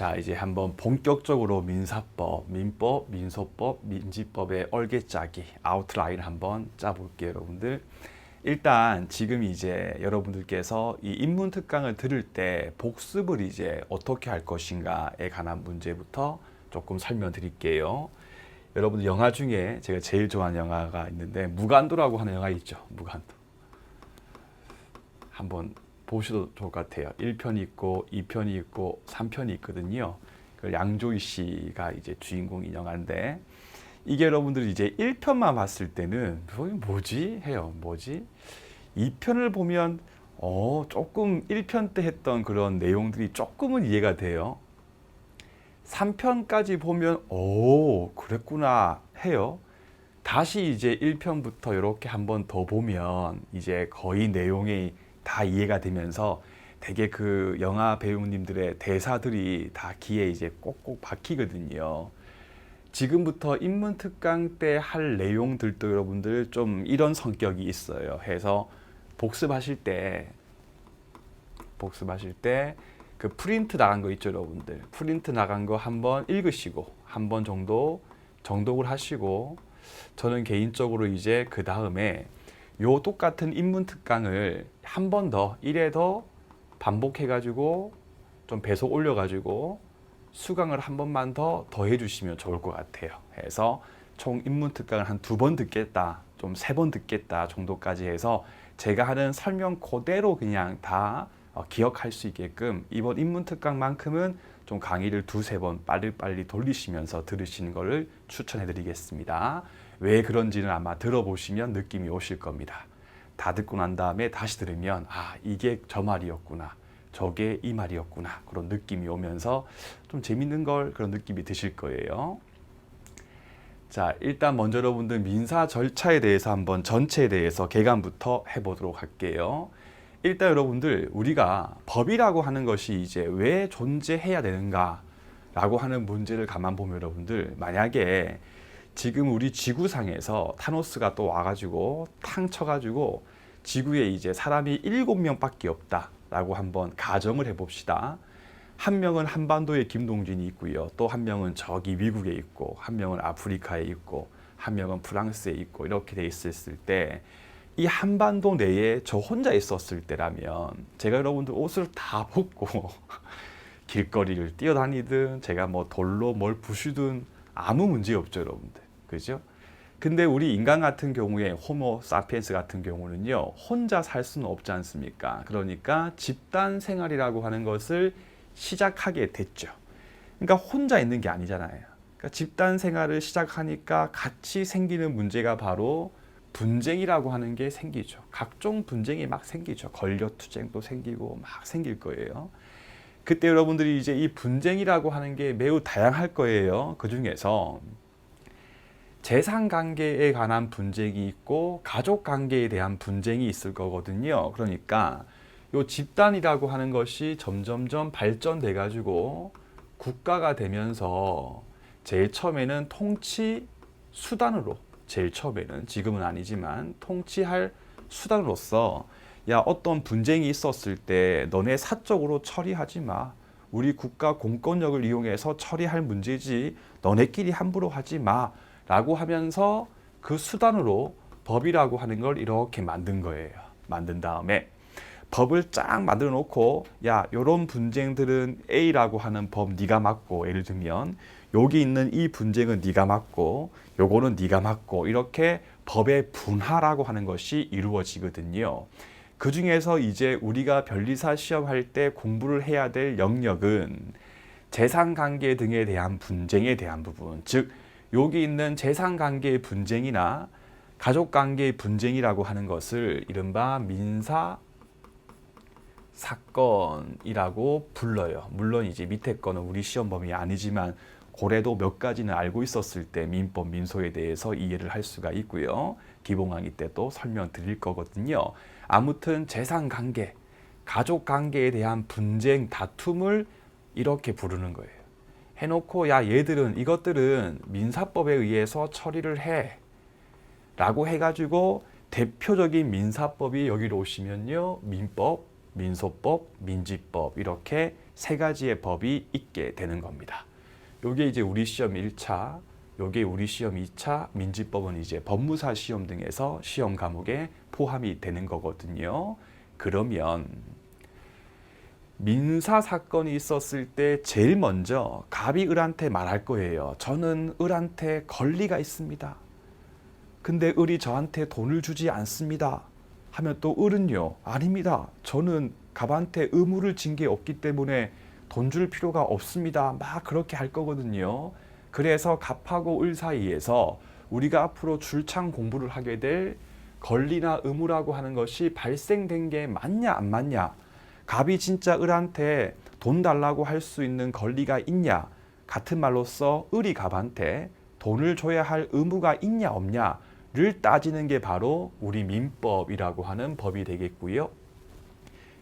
자, 이제 한번 본격적으로 민사법, 민법, 민소법, 민지법의 얼개짜기, 아웃라인 한번 짜볼게요, 여러분들. 일단 지금 이제 여러분들께서 이 인문특강을 들을 때 복습을 이제 어떻게 할 것인가에 관한 문제부터 조금 설명드릴게요. 여러분들 영화 중에 제가 제일 좋아하는 영화가 있는데 무간도라고 하는 영화 있죠, 무간도. 한번 보셔도 좋을 것 같아요. 1편이 있고 2편이 있고 3편이 있거든요. 그 양조위 씨가 이제 주인공인 영화인데 이게 여러분들이 이제 1편만 봤을 때는 뭐지 해요. 뭐지? 2편을 보면 조금 1편 때 했던 그런 내용들이 조금은 이해가 돼요. 3편까지 보면 그랬구나 해요. 다시 이제 1편부터 이렇게 한번 더 보면 이제 거의 내용이 다 이해가 되면서 되게 그 영화 배우님들의 대사들이 다 귀에 이제 꼭꼭 박히거든요. 지금부터 인문특강 때 할 내용들도 여러분들 좀 이런 성격이 있어요. 해서 복습하실 때 그 프린트 나간 거 있죠, 여러분들. 프린트 나간 거 한번 읽으시고 한 번 정도 정독을 하시고 저는 개인적으로 이제 그 다음에 요 똑같은 인문특강을 한 번 더 1회 더 반복해가지고 좀 배속 올려가지고 수강을 한 번만 더 해주시면 좋을 것 같아요. 해서 총 인문특강을 한 2번 듣겠다, 좀 3번 듣겠다 정도까지 해서 제가 하는 설명 그대로 그냥 다 기억할 수 있게끔 이번 인문특강만큼은 좀 강의를 2-3번 빨리빨리 돌리시면서 들으시는 것을 추천해 드리겠습니다. 왜 그런지는 아마 들어보시면 느낌이 오실 겁니다. 다 듣고 난 다음에 다시 들으면 이게 저 말이었구나, 저게 이 말이었구나, 그런 느낌이 오면서 좀 재밌는 걸 그런 느낌이 드실 거예요. 자, 일단 먼저 여러분들 민사 절차에 대해서 한번 전체에 대해서 개관부터 해보도록 할게요. 일단 여러분들 우리가 법이라고 하는 것이 이제 왜 존재해야 되는가 라고 하는 문제를 가만 보면 여러분들 만약에 지금 우리 지구상에서 타노스가 또 와가지고 탕 쳐가지고 지구에 이제 사람이 7명밖에 없다 라고 한번 가정을 해봅시다. 한 명은 한반도에 김동진이 있고요. 또 한 명은 저기 미국에 있고 한 명은 아프리카에 있고 한 명은 프랑스에 있고 이렇게 돼 있었을 때 이 한반도 내에 저 혼자 있었을 때라면 제가 여러분들 옷을 다 벗고 길거리를 뛰어다니든 제가 뭐 돌로 뭘 부수든 아무 문제 없죠, 여러분들. 그죠? 근데 우리 인간 같은 경우에 호모 사피엔스 같은 경우는요, 혼자 살 수는 없지 않습니까? 그러니까 집단 생활이라고 하는 것을 시작하게 됐죠. 그러니까 혼자 있는 게 아니잖아요. 그러니까 집단 생활을 시작하니까 같이 생기는 문제가 바로 분쟁이라고 하는 게 생기죠. 각종 분쟁이 막 생기죠. 권력투쟁도 생기고 막 생길 거예요. 그때 여러분들이 이제 이 분쟁이라고 하는 게 매우 다양할 거예요. 그 중에서 재산 관계에 관한 분쟁이 있고 가족 관계에 대한 분쟁이 있을 거거든요. 그러니까 요 집단이라고 하는 것이 점점점 발전돼 가지고 국가가 되면서 제일 처음에는 통치 수단으로, 제일 처음에는, 지금은 아니지만 통치할 수단으로서 어떤 분쟁이 있었을 때 너네 사적으로 처리하지 마, 우리 국가 공권력을 이용해서 처리할 문제지 너네끼리 함부로 하지 마 라고 하면서 그 수단으로 법이라고 하는 걸 이렇게 만든 거예요. 만든 다음에 법을 쫙 만들어 놓고 요런 분쟁들은 A라고 하는 법 네가 맡고, 예를 들면 여기 있는 이 분쟁은 네가 맡고 요거는 네가 맡고, 이렇게 법의 분하라고 하는 것이 이루어지거든요. 그 중에서 이제 우리가 변리사 시험할 때 공부를 해야 될 영역은 재산관계 등에 대한 분쟁에 대한 부분, 즉 여기 있는 재산관계의 분쟁이나 가족관계의 분쟁이라고 하는 것을 이른바 민사 사건이라고 불러요. 물론 이제 밑에 거는 우리 시험 범위 아니지만 고래도 몇 가지는 알고 있었을 때 민법, 민소에 대해서 이해를 할 수가 있고요. 기본 강의 때 또 설명드릴 거거든요. 아무튼 재산관계, 가족관계에 대한 분쟁, 다툼을 이렇게 부르는 거예요. 해놓고 얘들은 이것들은 민사법에 의해서 처리를 해 라고 해가지고 대표적인 민사법이 여기로 오시면요, 민법, 민소법, 민지법 이렇게 세 가지의 법이 있게 되는 겁니다. 요게 이제 우리 시험 1차, 요게 우리 시험 2차, 민지법은 이제 법무사 시험 등에서 시험 과목에 포함이 되는 거거든요. 그러면 민사 사건이 있었을 때 제일 먼저 갑이 을한테 말할 거예요. 저는 을한테 권리가 있습니다. 근데 을이 저한테 돈을 주지 않습니다. 하면 또 을은요, 아닙니다. 저는 갑한테 의무를 진 게 없기 때문에 돈 줄 필요가 없습니다. 막 그렇게 할 거거든요. 그래서 갑하고 을 사이에서 우리가 앞으로 줄창 공부를 하게 될 권리나 의무라고 하는 것이 발생된 게 맞냐 안 맞냐, 갑이 진짜 을한테 돈 달라고 할 수 있는 권리가 있냐, 같은 말로써 을이 갑한테 돈을 줘야 할 의무가 있냐 없냐를 따지는 게 바로 우리 민법이라고 하는 법이 되겠고요.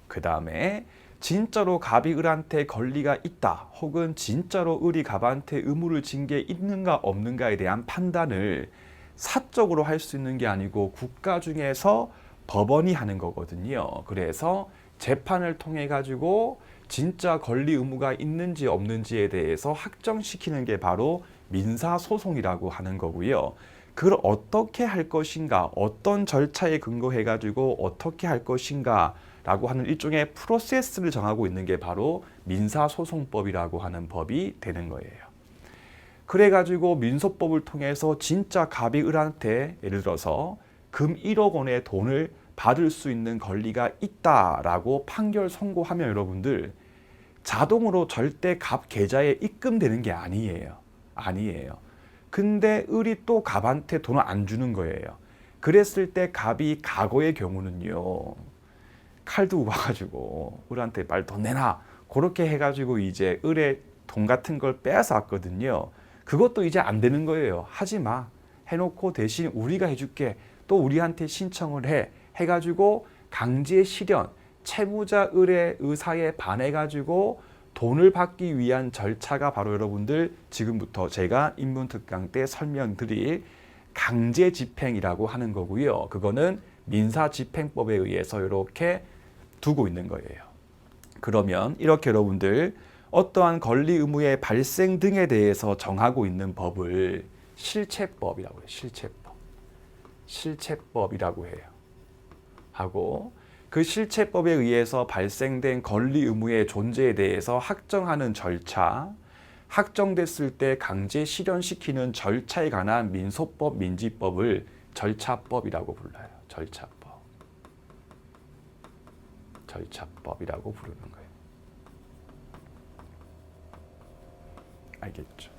그 다음에 진짜로 갑이 을한테 권리가 있다, 혹은 진짜로 을이 갑한테 의무를 진 게 있는가 없는가에 대한 판단을 사적으로 할 수 있는 게 아니고 국가 중에서 법원이 하는 거거든요. 그래서 재판을 통해 가지고 진짜 권리 의무가 있는지 없는지에 대해서 확정시키는 게 바로 민사소송이라고 하는 거고요. 그걸 어떻게 할 것인가, 어떤 절차에 근거해 가지고 어떻게 할 것인가 라고 하는 일종의 프로세스를 정하고 있는 게 바로 민사소송법이라고 하는 법이 되는 거예요. 그래가지고 민소법을 통해서 진짜 갑이 을한테 예를 들어서 금 1억 원의 돈을 받을 수 있는 권리가 있다라고 판결 선고하면 여러분들 자동으로 절대 갑 계좌에 입금되는 게 아니에요. 아니에요. 근데 을이 또 갑한테 돈을 안 주는 거예요. 그랬을 때 갑이 과거의 경우는요, 칼 두고 와가지고 을한테 빨리 돈 내놔, 그렇게 해가지고 이제 을의 돈 같은 걸 빼앗아 왔거든요. 그것도 이제 안 되는 거예요. 하지 마, 해놓고 대신 우리가 해줄게, 또 우리한테 신청을 해가지고 강제 실현, 채무자 을의 의사에 반해가지고 돈을 받기 위한 절차가 바로 여러분들 지금부터 제가 인문특강 때 설명드릴 강제집행이라고 하는 거고요. 그거는 민사집행법에 의해서 이렇게 두고 있는 거예요. 그러면 이렇게 여러분들 어떠한 권리 의무의 발생 등에 대해서 정하고 있는 법을 실체법이라고 해요. 실체법이라고 해요. 하고 그 실체법에 의해서 발생된 권리 의무의 존재에 대해서 확정하는 절차, 확정됐을 때 강제 실현시키는 절차에 관한 민소법, 민지법을 절차법이라고 불러요. 절차법이라고 부르는 거예요. 알겠죠?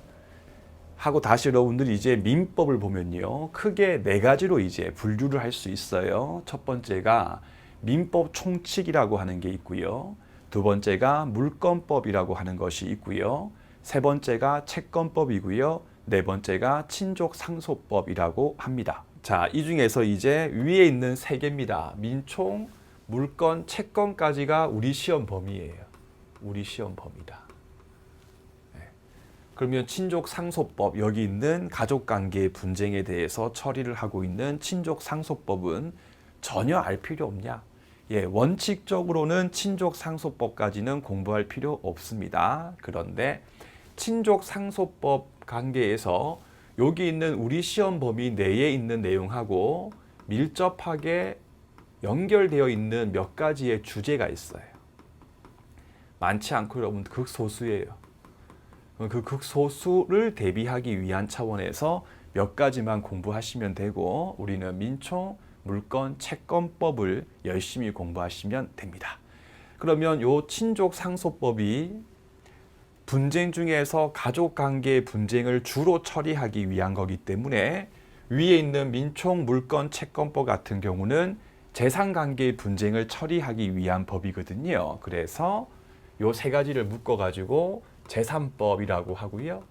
하고 다시 여러분들이 이제 민법을 보면요, 크게 네 가지로 이제 분류를 할 수 있어요. 첫 번째가 민법 총칙이라고 하는 게 있고요. 두 번째가 물권법이라고 하는 것이 있고요. 세 번째가 채권법이고요. 네 번째가 친족상소법이라고 합니다. 자, 이 중에서 이제 위에 있는 세 개입니다. 민총, 물권, 채권까지가 우리 시험 범위예요. 우리 시험 범위다. 네. 그러면 친족상소법, 여기 있는 가족관계 분쟁에 대해서 처리를 하고 있는 친족상소법은 전혀 알 필요 없냐? 예, 원칙적으로는 친족상소법까지는 공부할 필요 없습니다. 그런데 친족상소법 관계에서 여기 있는 우리 시험 범위 내에 있는 내용하고 밀접하게 연결되어 있는 몇 가지의 주제가 있어요. 많지 않고 여러분 극소수예요. 그 극소수를 대비하기 위한 차원에서 몇 가지만 공부하시면 되고, 우리는 민총, 물권, 채권법을 열심히 공부하시면 됩니다. 그러면 요 친족상소법이 분쟁 중에서 가족관계의 분쟁을 주로 처리하기 위한 거기 때문에 위에 있는 민총, 물권, 채권법 같은 경우는 재산관계의 분쟁을 처리하기 위한 법이거든요. 그래서 요 세 가지를 묶어가지고 재산법이라고 하고요.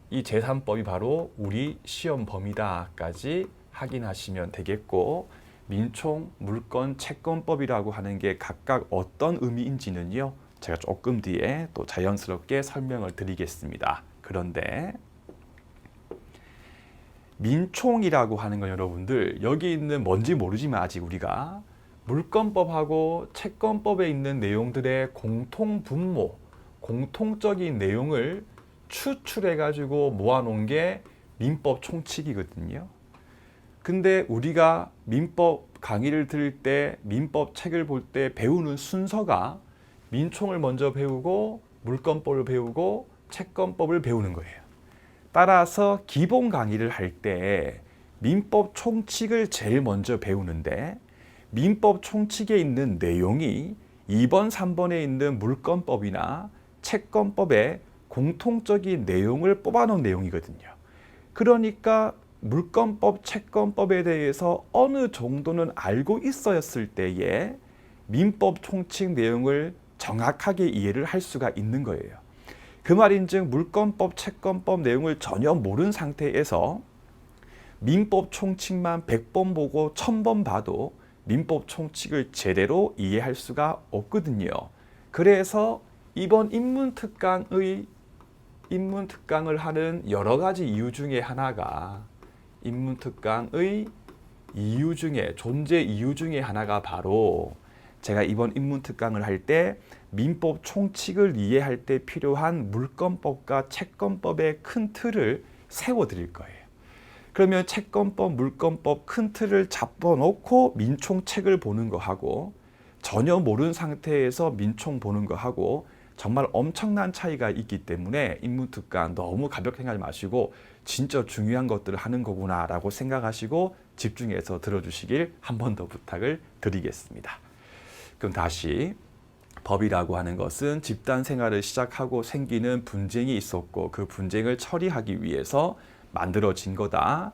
이 재산법이 바로 우리 시험 범위다까지 확인하시면 되겠고, 민총, 물권, 채권법이라고 하는 게 각각 어떤 의미인지는요, 제가 조금 뒤에 또 자연스럽게 설명을 드리겠습니다. 그런데 민총이라고 하는 건 여러분들 여기 있는 뭔지 모르지만 아직 우리가 물권법하고 채권법에 있는 내용들의 공통 분모, 공통적인 내용을 추출해 가지고 모아놓은 게 민법 총칙이거든요. 근데 우리가 민법 강의를 들을 때, 민법 책을 볼 때 배우는 순서가 민총을 먼저 배우고 물권법을 배우고 채권법을 배우는 거예요. 따라서 기본 강의를 할 때 민법 총칙을 제일 먼저 배우는데, 민법 총칙에 있는 내용이 2번, 3번에 있는 물권법이나 채권법의 공통적인 내용을 뽑아놓은 내용이거든요. 그러니까 물권법, 채권법에 대해서 어느 정도는 알고 있었을 때에 민법 총칙 내용을 정확하게 이해를 할 수가 있는 거예요. 그 말인즉 물권법, 채권법 내용을 전혀 모르는 상태에서 민법 총칙만 100번 보고 1000번 봐도 민법 총칙을 제대로 이해할 수가 없거든요. 그래서 이번 인문특강을 하는 여러 가지 이유 중에 하나가, 인문특강의 이유 중에, 존재 이유 중에 하나가 바로 제가 이번 인문특강을 할 때 민법 총칙을 이해할 때 필요한 물권법과 채권법의 큰 틀을 세워드릴 거예요. 그러면 채권법, 물권법 큰 틀을 잡아놓고 민총책을 보는 거하고, 전혀 모르는 상태에서 민총 보는 거하고 정말 엄청난 차이가 있기 때문에 인문특강 너무 가볍게 생각하지 마시고 진짜 중요한 것들을 하는 거구나 라고 생각하시고 집중해서 들어주시길 한 번 더 부탁을 드리겠습니다. 그럼 다시, 법이라고 하는 것은 집단 생활을 시작하고 생기는 분쟁이 있었고 그 분쟁을 처리하기 위해서 만들어진 거다.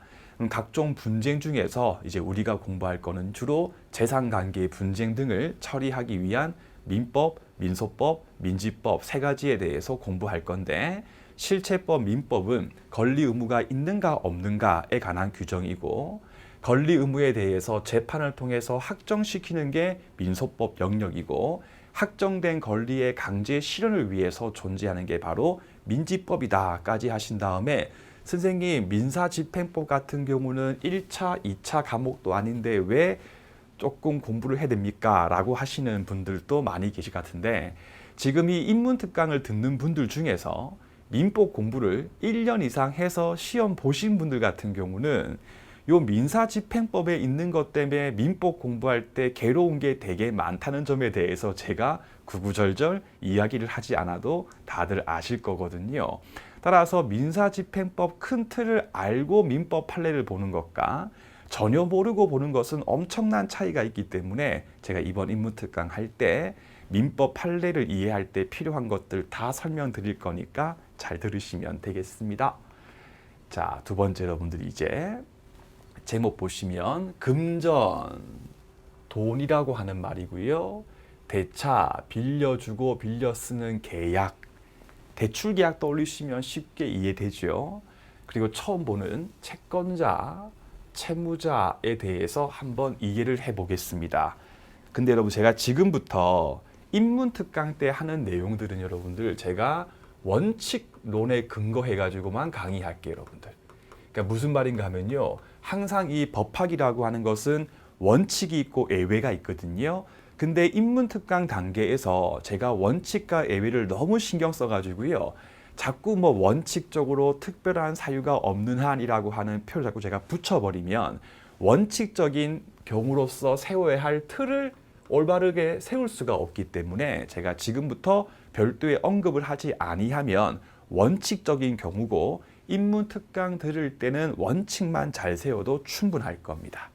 각종 분쟁 중에서 이제 우리가 공부할 거는 주로 재산관계의 분쟁 등을 처리하기 위한 민법, 민소법, 민지법 세 가지에 대해서 공부할 건데, 실체법, 민법은 권리 의무가 있는가 없는가에 관한 규정이고, 권리 의무에 대해서 재판을 통해서 확정시키는 게 민소법 영역이고, 확정된 권리의 강제 실현을 위해서 존재하는 게 바로 민지법이다까지 하신 다음에, 선생님 민사집행법 같은 경우는 1차, 2차 과목도 아닌데 왜 조금 공부를 해야 됩니까? 라고 하시는 분들도 많이 계실 것 같은데, 지금 이 인문특강을 듣는 분들 중에서 민법 공부를 1년 이상 해서 시험 보신 분들 같은 경우는 요 민사집행법에 있는 것 때문에 민법 공부할 때 괴로운 게 되게 많다는 점에 대해서 제가 구구절절 이야기를 하지 않아도 다들 아실 거거든요. 따라서 민사집행법 큰 틀을 알고 민법 판례를 보는 것과 전혀 모르고 보는 것은 엄청난 차이가 있기 때문에 제가 이번 인문특강 할 때 민법 판례를 이해할 때 필요한 것들 다 설명드릴 거니까 잘 들으시면 되겠습니다. 자, 두 번째, 여러분들이 이제 제목 보시면 금전, 돈이라고 하는 말이고요. 대차, 빌려주고 빌려 쓰는 계약, 대출 계약 떠올리시면 쉽게 이해되죠. 그리고 처음 보는 채권자, 채무자에 대해서 한번 이해를 해보겠습니다. 근데 여러분, 제가 지금부터 인문특강 때 하는 내용들은 여러분들 제가 원칙론에 근거해가지고만 강의할게요, 여러분들. 그러니까 무슨 말인가 하면요, 항상 이 법학이라고 하는 것은 원칙이 있고 예외가 있거든요. 근데 인문특강 단계에서 제가 원칙과 예외를 너무 신경 써가지고요, 자꾸 뭐 원칙적으로 특별한 사유가 없는 한이라고 하는 표를 자꾸 제가 붙여버리면 원칙적인 경우로서 세워야 할 틀을 올바르게 세울 수가 없기 때문에 제가 지금부터 별도의 언급을 하지 아니하면 원칙적인 경우고, 인문특강 들을 때는 원칙만 잘 세워도 충분할 겁니다.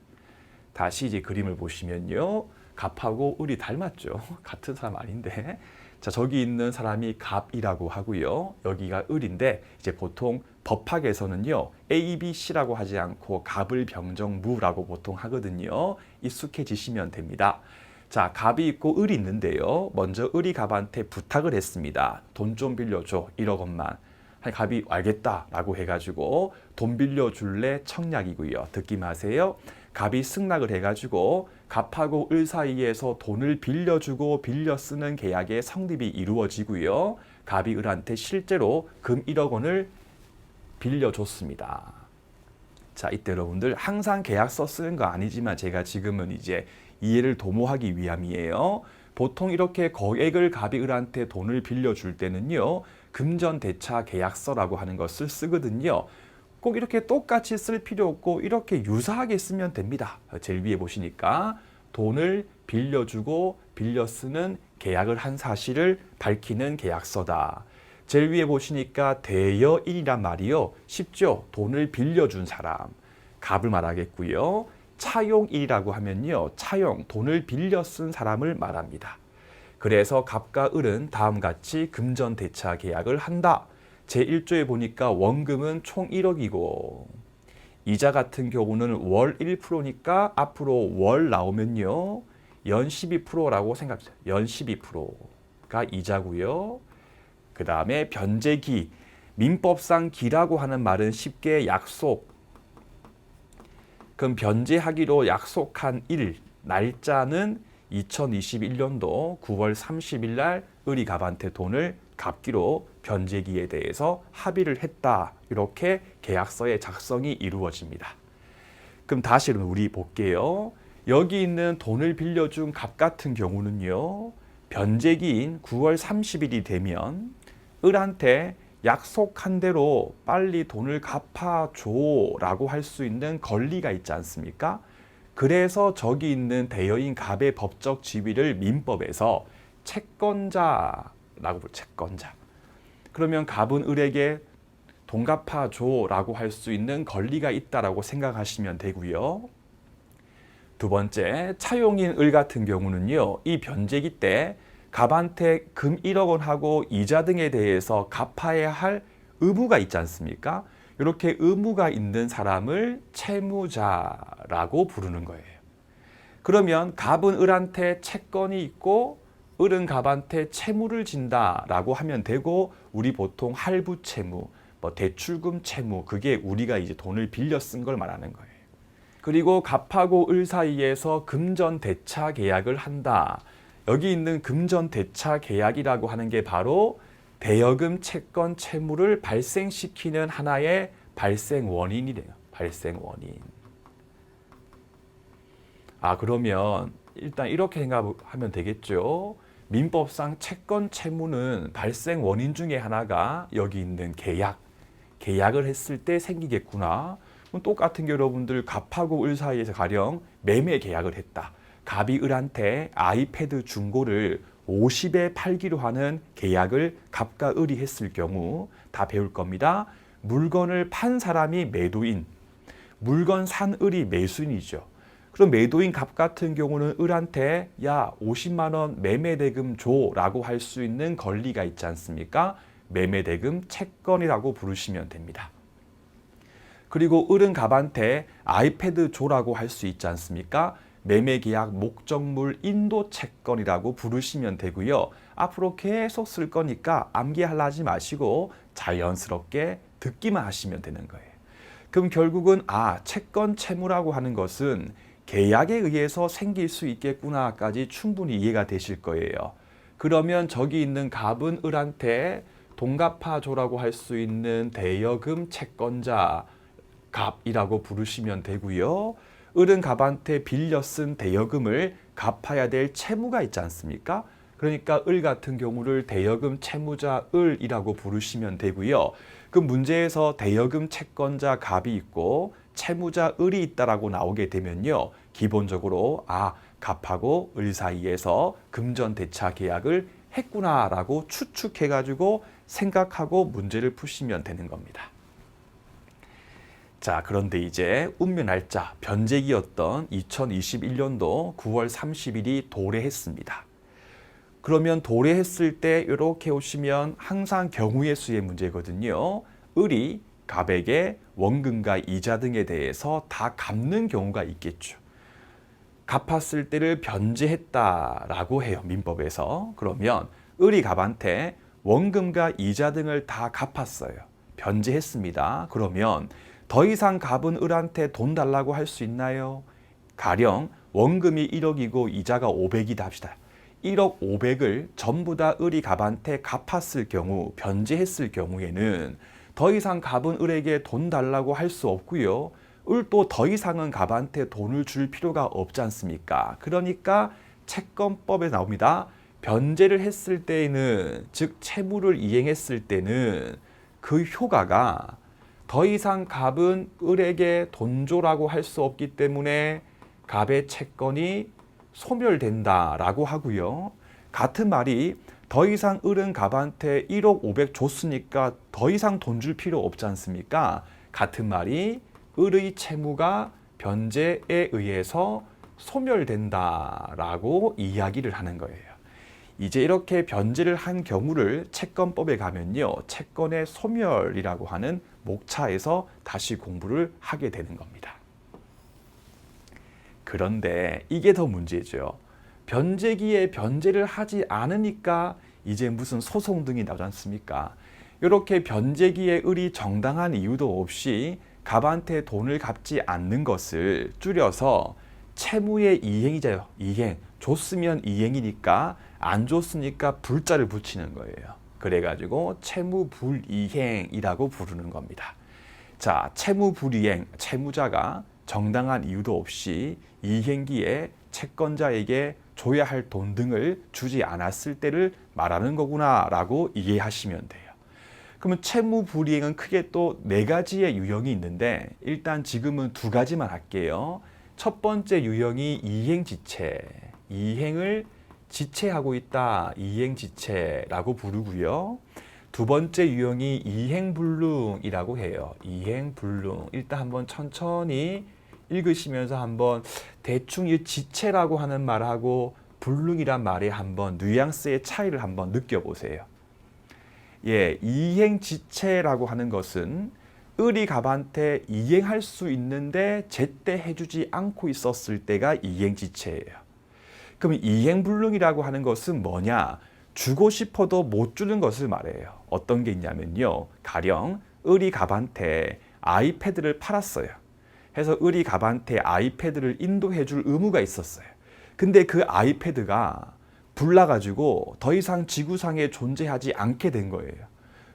다시 이제 그림을 보시면요, 갑하고 을이 닮았죠. 같은 사람 아닌데. 자, 저기 있는 사람이 갑이라고 하고요, 여기가 을인데, 이제 보통 법학에서는요 A, B, C라고 하지 않고 갑을 병정무라고 보통 하거든요. 익숙해지시면 됩니다. 자, 갑이 있고 을이 있는데요, 먼저 을이 갑한테 부탁을 했습니다. 돈 좀 빌려줘, 1억 원만. 갑이 알겠다라고 해가지고 돈 빌려줄래 청약이고요. 듣기 마세요. 갑이 승낙을 해가지고 갑하고 을 사이에서 돈을 빌려주고 빌려 쓰는 계약의 성립이 이루어지고요. 갑이 을한테 실제로 금 1억 원을 빌려줬습니다. 자, 이때 여러분들 항상 계약서 쓰는 거 아니지만 제가 지금은 이제 이해를 도모하기 위함이에요. 보통 이렇게 거액을 갑이 을한테 돈을 빌려줄 때는요, 금전대차 계약서라고 하는 것을 쓰거든요. 꼭 이렇게 똑같이 쓸 필요 없고 이렇게 유사하게 쓰면 됩니다. 제일 위에 보시니까 돈을 빌려주고 빌려 쓰는 계약을 한 사실을 밝히는 계약서다. 제일 위에 보시니까 대여인이란 말이요. 쉽죠? 돈을 빌려준 사람, 갑을 말하겠고요. 차용인이라고 하면요. 차용, 돈을 빌려 쓴 사람을 말합니다. 그래서 갑과 을은 다음과 같이 금전대차 계약을 한다. 제1조에 보니까 원금은 총 1억이고 이자 같은 경우는 월 1%니까 앞으로 월 나오면요. 연 12%라고 생각해요. 연 12%가 이자고요. 그 다음에 변제기, 민법상 기라고 하는 말은 쉽게 약속. 그럼 변제하기로 약속한 일, 날짜는 2021년도 9월 30일 날 을이 갑한테 돈을 갚기로 변제기에 대해서 합의를 했다. 이렇게 계약서의 작성이 이루어집니다. 그럼 다시 우리 볼게요. 여기 있는 돈을 빌려준 갑 같은 경우는요. 변제기인 9월 30일이 되면 을한테 약속한 대로 빨리 돈을 갚아줘라고 할 수 있는 권리가 있지 않습니까? 그래서 저기 있는 대여인 갑의 법적 지위를 민법에서 채권자라고 부르죠. 채권자. 그러면 갑은 을에게 돈 갚아줘라고 할 수 있는 권리가 있다라고 생각하시면 되고요. 두 번째, 차용인 을 같은 경우는요. 이 변제기 때 갑한테 금 1억 원하고 이자 등에 대해서 갚아야 할 의무가 있지 않습니까? 이렇게 의무가 있는 사람을 채무자라고 부르는 거예요. 그러면 갑은 을한테 채권이 있고 을은 갑한테 채무를 진다라고 하면 되고 우리 보통 할부 채무, 대출금 채무 그게 우리가 이제 돈을 빌려 쓴 걸 말하는 거예요. 그리고 갑하고 을 사이에서 금전대차 계약을 한다. 여기 있는 금전대차 계약이라고 하는 게 바로 대여금 채권 채무를 발생시키는 하나의 발생 원인이래요. 발생 원인. 그러면 일단 이렇게 생각하면 되겠죠. 민법상 채권 채무는 발생 원인 중에 하나가 여기 있는 계약을 했을 때 생기겠구나. 똑같은 게 여러분들 갑하고 을 사이에서 가령 매매 계약을 했다. 갑이 을한테 아이패드 중고를 50에 팔기로 하는 계약을 갑과 을이 했을 경우 다 배울 겁니다. 물건을 판 사람이 매도인, 물건 산 을이 매수인이죠. 그럼 매도인 갑 같은 경우는 을한테 야 50만 원 매매대금 줘라고 할 수 있는 권리가 있지 않습니까? 매매대금 채권이라고 부르시면 됩니다. 그리고 을은 갑한테 아이패드 줘라고 할 수 있지 않습니까? 매매계약 목적물 인도 채권이라고 부르시면 되고요. 앞으로 계속 쓸 거니까 암기하지 마시고 자연스럽게 듣기만 하시면 되는 거예요. 그럼 결국은 채권 채무라고 하는 것은 계약에 의해서 생길 수 있겠구나까지 충분히 이해가 되실 거예요. 그러면 저기 있는 갑은 을한테 돈 갚아줘라고 할 수 있는 대여금 채권자 갑이라고 부르시면 되고요. 을은 갑한테 빌려 쓴 대여금을 갚아야 될 채무가 있지 않습니까? 그러니까 을 같은 경우를 대여금 채무자 을이라고 부르시면 되고요. 그 문제에서 대여금 채권자 갑이 있고 채무자 을이 있다라고 나오게 되면요. 기본적으로 갑하고 을 사이에서 금전대차 계약을 했구나라고 추측해가지고 생각하고 문제를 푸시면 되는 겁니다. 자, 그런데 이제 운명 날짜 변제기였던 2021년도 9월 30일이 도래했습니다. 그러면 도래했을 때 이렇게 오시면 항상 경우의 수의 문제거든요. 을이 갑에게 원금과 이자 등에 대해서 다 갚는 경우가 있겠죠. 갚았을 때를 변제했다라고 해요. 민법에서. 그러면 을이 갑한테 원금과 이자 등을 다 갚았어요. 변제했습니다. 그러면 더 이상 갑은 을한테 돈 달라고 할 수 있나요? 가령 원금이 1억이고 이자가 500이다 합시다. 1억 500을 전부 다 을이 갑한테 갚았을 경우, 변제했을 경우에는 더 이상 갑은 을에게 돈 달라고 할 수 없고요. 을도 더 이상은 갑한테 돈을 줄 필요가 없지 않습니까? 그러니까 채권법에 나옵니다. 변제를 했을 때에는, 즉 채무를 이행했을 때는 그 효과가 더 이상 갑은 을에게 돈 줘라고 할 수 없기 때문에 갑의 채권이 소멸된다라고 하고요. 같은 말이 더 이상 을은 갑한테 1억 5백 줬으니까 더 이상 돈 줄 필요 없지 않습니까? 같은 말이 을의 채무가 변제에 의해서 소멸된다라고 이야기를 하는 거예요. 이제 이렇게 변제를 한 경우를 채권법에 가면요, 채권의 소멸이라고 하는 목차에서 다시 공부를 하게 되는 겁니다. 그런데 이게 더 문제죠. 변제기에 변제를 하지 않으니까 이제 무슨 소송 등이 나오지 않습니까? 이렇게 변제기에 을이 정당한 이유도 없이 갑한테 돈을 갚지 않는 것을 줄여서 채무의 이행이자요. 이행. 줬으면 이행이니까 안 줬으니까 불자를 붙이는 거예요. 그래가지고 채무불이행이라고 부르는 겁니다. 자, 채무불이행, 채무자가 정당한 이유도 없이 이행기에 채권자에게 줘야 할 돈 등을 주지 않았을 때를 말하는 거구나라고 이해하시면 돼요. 그러면 채무불이행은 크게 또 4가지의 유형이 있는데 일단 지금은 2가지만 할게요. 첫 번째 유형이 이행지체, 이행을 지체하고 있다, 이행지체라고 부르고요. 2번째 유형이 이행불능이라고 해요. 이행불능. 일단 한번 천천히 읽으시면서 한번 대충 이 지체라고 하는 말하고 불능이란 말에 한번 뉘앙스의 차이를 한번 느껴보세요. 예, 이행지체라고 하는 것은 을이 갑한테 이행할 수 있는데 제때 해주지 않고 있었을 때가 이행지체예요. 그럼 이행불능이라고 하는 것은 뭐냐? 주고 싶어도 못 주는 것을 말해요. 어떤 게 있냐면요. 가령 을이 갑한테 아이패드를 팔았어요. 해서 을이 갑한테 아이패드를 인도해 줄 의무가 있었어요. 근데 그 아이패드가 불나가지고 더 이상 지구상에 존재하지 않게 된 거예요.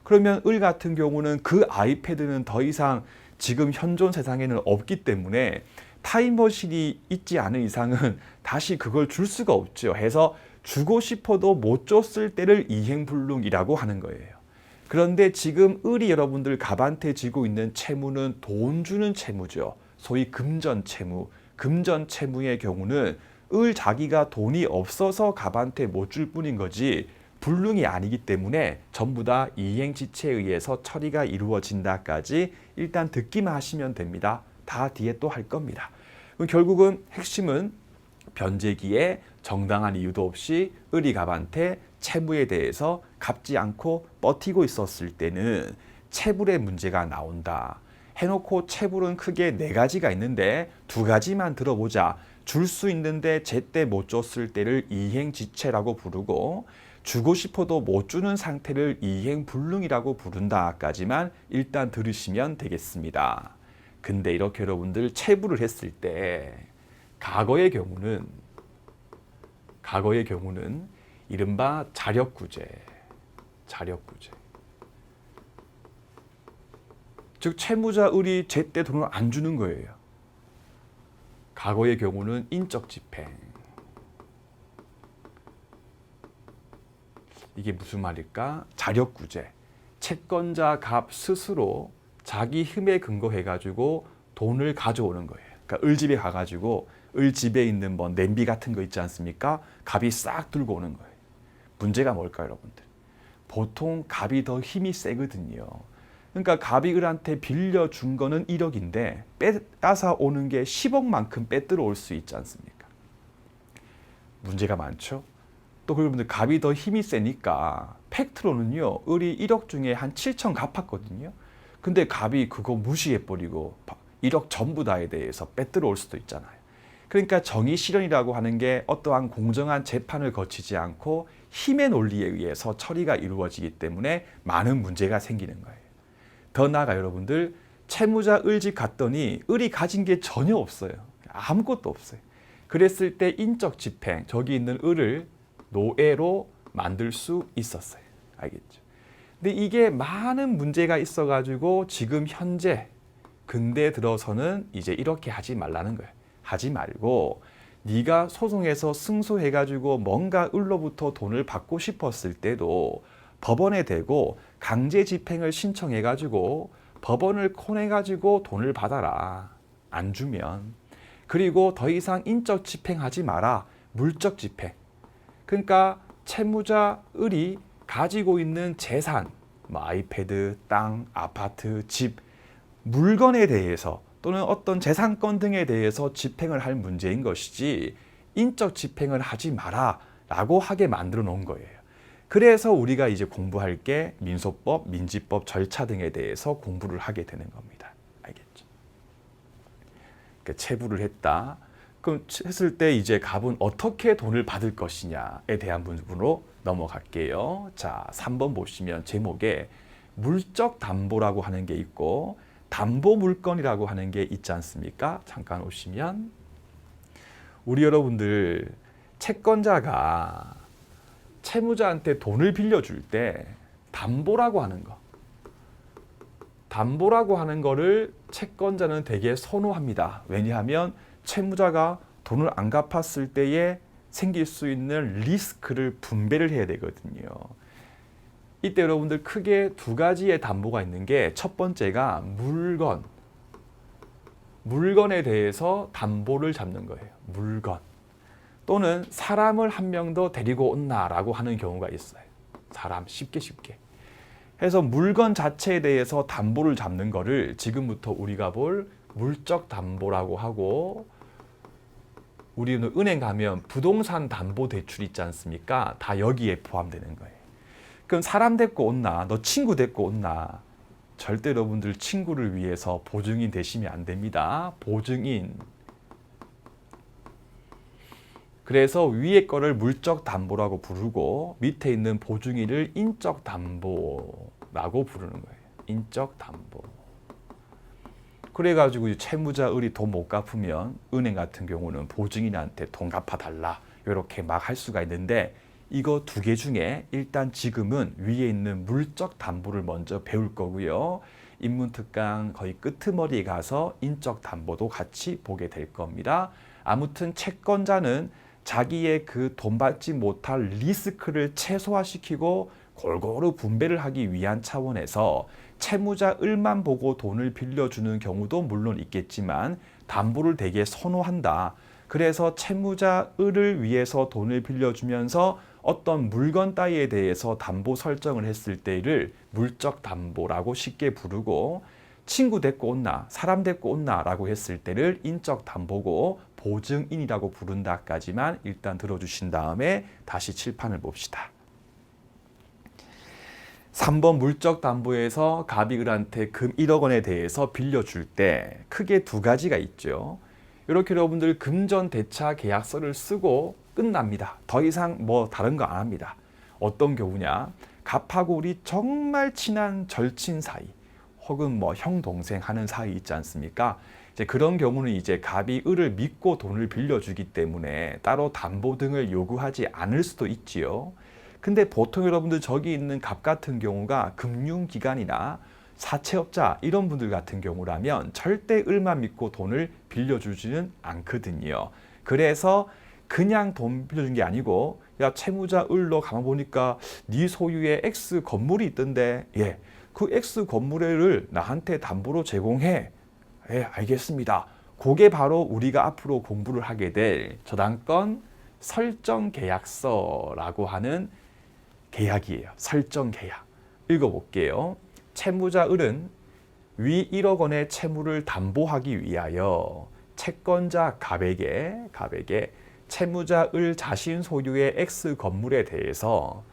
그러면 을 같은 경우는 그 아이패드는 더 이상 지금 현존 세상에는 없기 때문에 타임머신이 있지 않은 이상은 다시 그걸 줄 수가 없죠. 해서 주고 싶어도 못 줬을 때를 이행불능이라고 하는 거예요. 그런데 지금 을이 여러분들 갑한테 지고 있는 채무는 돈 주는 채무죠. 소위 금전채무. 금전채무의 경우는 을 자기가 돈이 없어서 갑한테 못 줄 뿐인 거지 불능이 아니기 때문에 전부 다 이행지체에 의해서 처리가 이루어진다까지 일단 듣기만 하시면 됩니다. 다 뒤에 또 할 겁니다. 그럼 결국은 핵심은 변제기에 정당한 이유도 없이 을이 갑한테 채무에 대해서 갚지 않고 버티고 있었을 때는 채불의 문제가 나온다. 해놓고 채불은 크게 4가지가 있는데 2가지만 들어보자. 줄 수 있는데 제때 못 줬을 때를 이행지체라고 부르고 주고 싶어도 못 주는 상태를 이행불능이라고 부른다까지만 일단 들으시면 되겠습니다. 근데 이렇게 여러분들 채불을 했을 때 과거의 경우는 이른바 자력구제. 즉 채무자 을이 제때 돈을 안 주는 거예요. 과거의 경우는 인적집행. 이게 무슨 말일까? 자력구제. 채권자 갑 스스로 자기 힘에 근거해가지고 돈을 가져오는 거예요. 그러니까 을 집에 가가지고 을 집에 있는 뭐 냄비 같은 거 있지 않습니까? 갑이 싹 들고 오는 거예요. 문제가 뭘까요, 여러분들? 보통 갑이 더 힘이 세거든요. 그러니까 갑이 을한테 빌려준 거는 1억인데 빼앗아 오는 게 10억만큼 빼들어 올 수 있지 않습니까? 문제가 많죠. 또 여러분들 갑이 더 힘이 세니까 팩트로는요. 을이 1억 중에 한 7천 갚았거든요. 근데 갑이 그거 무시해버리고 1억 전부 다에 대해서 빼들어 올 수도 있잖아요. 그러니까 정의 실현이라고 하는 게 어떠한 공정한 재판을 거치지 않고 힘의 논리에 의해서 처리가 이루어지기 때문에 많은 문제가 생기는 거예요. 더 나아가 여러분들 채무자 을 집 갔더니 을이 가진 게 전혀 없어요. 아무것도 없어요. 그랬을 때 인적 집행, 저기 있는 을을 노예로 만들 수 있었어요. 알겠죠? 근데 이게 많은 문제가 있어가지고 지금 현재 근대 들어서는 이제 이렇게 하지 말라는 거예요. 하지 말고 네가 소송에서 승소해가지고 뭔가 을로부터 돈을 받고 싶었을 때도 법원에 대고 강제 집행을 신청해가지고 법원을 코내가지고 돈을 받아라. 안 주면. 그리고 더 이상 인적 집행하지 마라. 물적 집행. 그러니까 채무자 을이 가지고 있는 재산, 뭐 아이패드, 땅, 아파트, 집, 물건에 대해서 또는 어떤 재산권 등에 대해서 집행을 할 문제인 것이지 인적 집행을 하지 마라 라고 하게 만들어 놓은 거예요. 그래서 우리가 이제 공부할 게 민소법, 민지법 절차 등에 대해서 공부를 하게 되는 겁니다. 알겠죠? 그러니까 체불을 했다. 그럼 했을 때 이제 갑은 어떻게 돈을 받을 것이냐에 대한 부분으로 넘어갈게요. 자, 3번 보시면 제목에 물적 담보라고 하는 게 있고 담보 물건이라고 하는 게 있지 않습니까? 잠깐 오시면 우리 여러분들 채권자가 채무자한테 돈을 빌려줄 때 담보라고 하는 거, 담보라고 하는 거를 채권자는 되게 선호합니다. 왜냐하면 채무자가 돈을 안 갚았을 때에 생길 수 있는 리스크를 분배를 해야 되거든요. 이때 여러분들 크게 두 가지의 담보가 있는 게 첫 번째가 물건에 대해서 담보를 잡는 거예요. 물건. 또는 사람을 한 명 더 데리고 온나라고 하는 경우가 있어요. 사람 쉽게. 해서 물건 자체에 대해서 담보를 잡는 거를 지금부터 우리가 볼 물적 담보라고 하고 우리는 은행 가면 부동산 담보 대출 있지 않습니까? 다 여기에 포함되는 거예요. 그럼 사람 데리고 온나? 너 친구 데리고 온나? 절대 여러분들 친구를 위해서 보증인 되시면 안 됩니다. 보증인. 그래서 위에 거를 물적 담보라고 부르고 밑에 있는 보증인을 인적 담보라고 부르는 거예요. 인적 담보. 그래가지고 채무자 을이 돈 못 갚으면 은행 같은 경우는 보증인한테 돈 갚아달라 이렇게 막 할 수가 있는데 이거 두 개 중에 일단 지금은 위에 있는 물적 담보를 먼저 배울 거고요. 인문특강 거의 끄트머리에 가서 인적 담보도 같이 보게 될 겁니다. 아무튼 채권자는 자기의 그 돈 받지 못할 리스크를 최소화시키고 골고루 분배를 하기 위한 차원에서 채무자 을만 보고 돈을 빌려주는 경우도 물론 있겠지만 담보를 되게 선호한다. 그래서 채무자 을을 위해서 돈을 빌려주면서 어떤 물건 따위에 대해서 담보 설정을 했을 때를 물적 담보라고 쉽게 부르고 친구 데리고 온나, 사람 데리고 온나 라고 했을 때를 인적 담보고 보증인이라고 부른다까지만 일단 들어주신 다음에 다시 칠판을 봅시다. 3번 물적 담보에서 갑이 을한테 금 1억 원에 대해서 빌려줄 때 크게 두 가지가 있죠. 이렇게 여러분들 금전 대차 계약서를 쓰고 끝납니다. 더 이상 뭐 다른 거 안 합니다. 어떤 경우냐? 갑하고 을이 정말 친한 절친 사이 혹은 뭐 형 동생 하는 사이 있지 않습니까? 이제 그런 경우는 이제 갑이 을을 믿고 돈을 빌려주기 때문에 따로 담보 등을 요구하지 않을 수도 있지요. 근데 보통 여러분들 저기 있는 갑 같은 경우가 금융기관이나 사채업자 이런 분들 같은 경우라면 절대 을만 믿고 돈을 빌려주지는 않거든요. 그래서 그냥 돈 빌려준 게 아니고 야 채무자 을로 가만보니까 네 소유의 X 건물이 있던데 예, 그 X 건물을 나한테 담보로 제공해. 예, 알겠습니다. 그게 바로 우리가 앞으로 공부를 하게 될 저당권 설정 계약서라고 하는 계약이에요. 설정 계약. 읽어볼게요. 채무자 을은 위 1억 원의 채무를 담보하기 위하여 채권자 갑에게 채무자 을 자신 소유의 X 건물에 대해서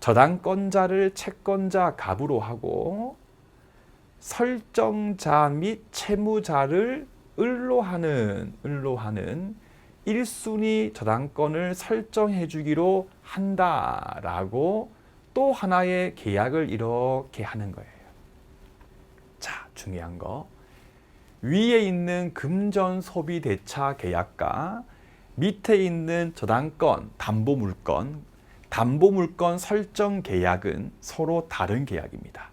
저당권자를 채권자 갑으로 하고 설정자 및 채무자를 을로 하는 1순위 저당권을 설정해 주기로 한다라고 또 하나의 계약을 이렇게 하는 거예요. 자, 중요한 거. 위에 있는 금전 소비 대차 계약과 밑에 있는 저당권, 담보물건 설정 계약은 서로 다른 계약입니다.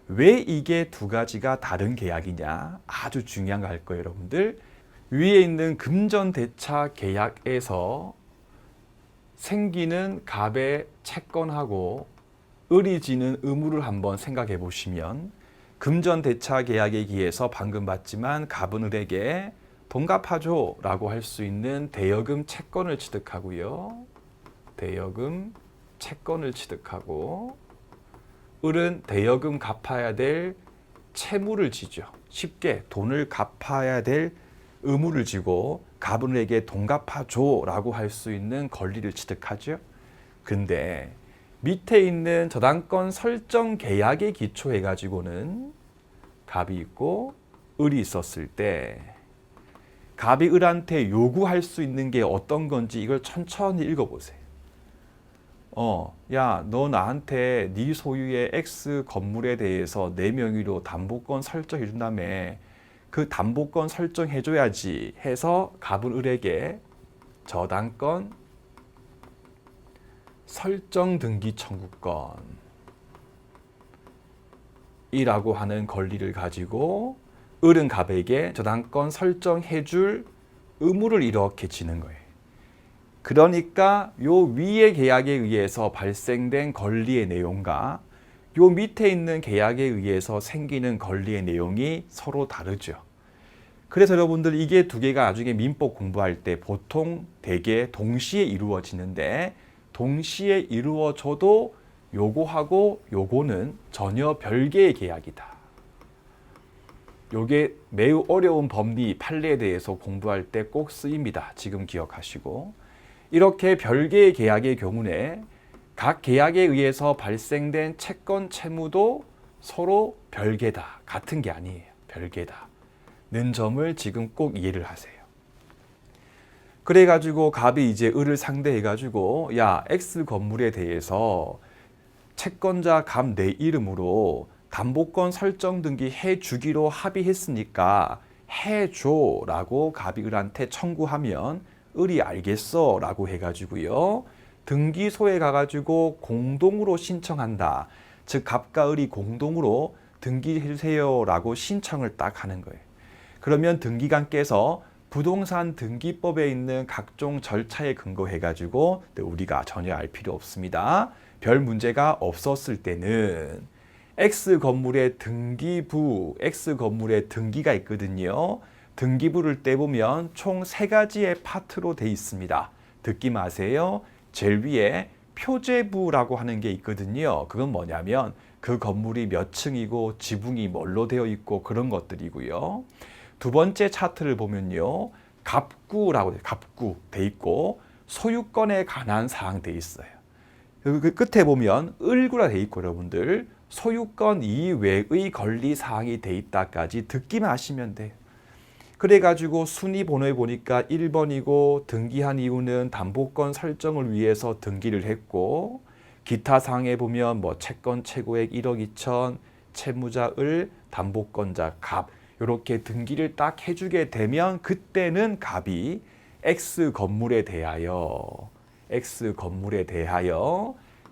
왜 이게 두 가지가 다른 계약이냐? 아주 중요한 거 할 거예요, 여러분들. 위에 있는 금전대차 계약에서 생기는 갑의 채권하고 을이 지는 의무를 한번 생각해 보시면, 금전대차 계약에 의해서 방금 봤지만 갑은 을에게 돈 갚아줘 라고 할 수 있는 대여금 채권을 취득하고요. 대여금 채권을 취득하고, 을은 대여금 갚아야 될 채무를 지죠. 쉽게 돈을 갚아야 될 의무를 지고 갑은 을에게 돈 갚아줘 라고 할 수 있는 권리를 취득하죠. 근데 밑에 있는 저당권 설정 계약에 기초해 가지고는 갑이 있고 을이 있었을 때 갑이 을한테 요구할 수 있는 게 어떤 건지 이걸 천천히 읽어보세요. 야, 너 나한테 네 소유의 X 건물에 대해서 내 명의로 담보권 설정해 준다며. 그 담보권 설정해 줘야지 해서 갑은 을에게 저당권 설정 등기 청구권이라고 하는 권리를 가지고 을은 갑에게 저당권 설정해 줄 의무를 이렇게 지는 거예요. 그러니까 요 위의 계약에 의해서 발생된 권리의 내용과 요 밑에 있는 계약에 의해서 생기는 권리의 내용이 서로 다르죠. 그래서 여러분들 이게 두 개가 나중에 민법 공부할 때 보통 대개 동시에 이루어지는데, 동시에 이루어져도 요거하고 요거는 전혀 별개의 계약이다. 요게 매우 어려운 법리 판례에 대해서 공부할 때 꼭 쓰입니다. 지금 기억하시고. 이렇게 별개의 계약의 경우에 각 계약에 의해서 발생된 채권 채무도 서로 별개다. 같은 게 아니에요. 별개다는 점을 지금 꼭 이해를 하세요. 그래가지고 갑이 이제 을을 상대해가지고, 야, X 건물에 대해서 채권자 갑 내 이름으로 담보권 설정 등기 해주기로 합의했으니까 해줘 라고 갑이 을한테 청구하면 을이 알겠어 라고 해가지고요, 등기소에 가가지고 공동으로 신청한다. 즉 갑과 을이 공동으로 등기해주세요 라고 신청을 딱 하는 거예요. 그러면 등기관께서 부동산 등기법에 있는 각종 절차에 근거해가지고, 우리가 전혀 알 필요 없습니다. 별 문제가 없었을 때는 X 건물의 등기부, X 건물의 등기가 있거든요. 등기부를 떼보면 총 3가지의 파트로 돼 있습니다. 듣기 마세요. 제일 위에 표제부라고 하는 게 있거든요. 그건 뭐냐면 그 건물이 몇 층이고 지붕이 뭘로 되어 있고 그런 것들이고요. 두 번째 차트를 보면요, 갑구라고 갑구 돼 있고 소유권에 관한 사항 돼 있어요. 그 끝에 보면 을구라 돼 있고, 여러분들 소유권 이외의 권리 사항이 돼 있다까지 듣기만 하시면 돼요. 그래가지고 순위 번호에 보니까 1번이고 등기한 이유는 담보권 설정을 위해서 등기를 했고, 기타 사항에 보면 뭐 채권 최고액 1억 2천, 채무자 을, 담보권자 갑, 이렇게 등기를 딱 해주게 되면 그때는 갑이 X 건물에 대하여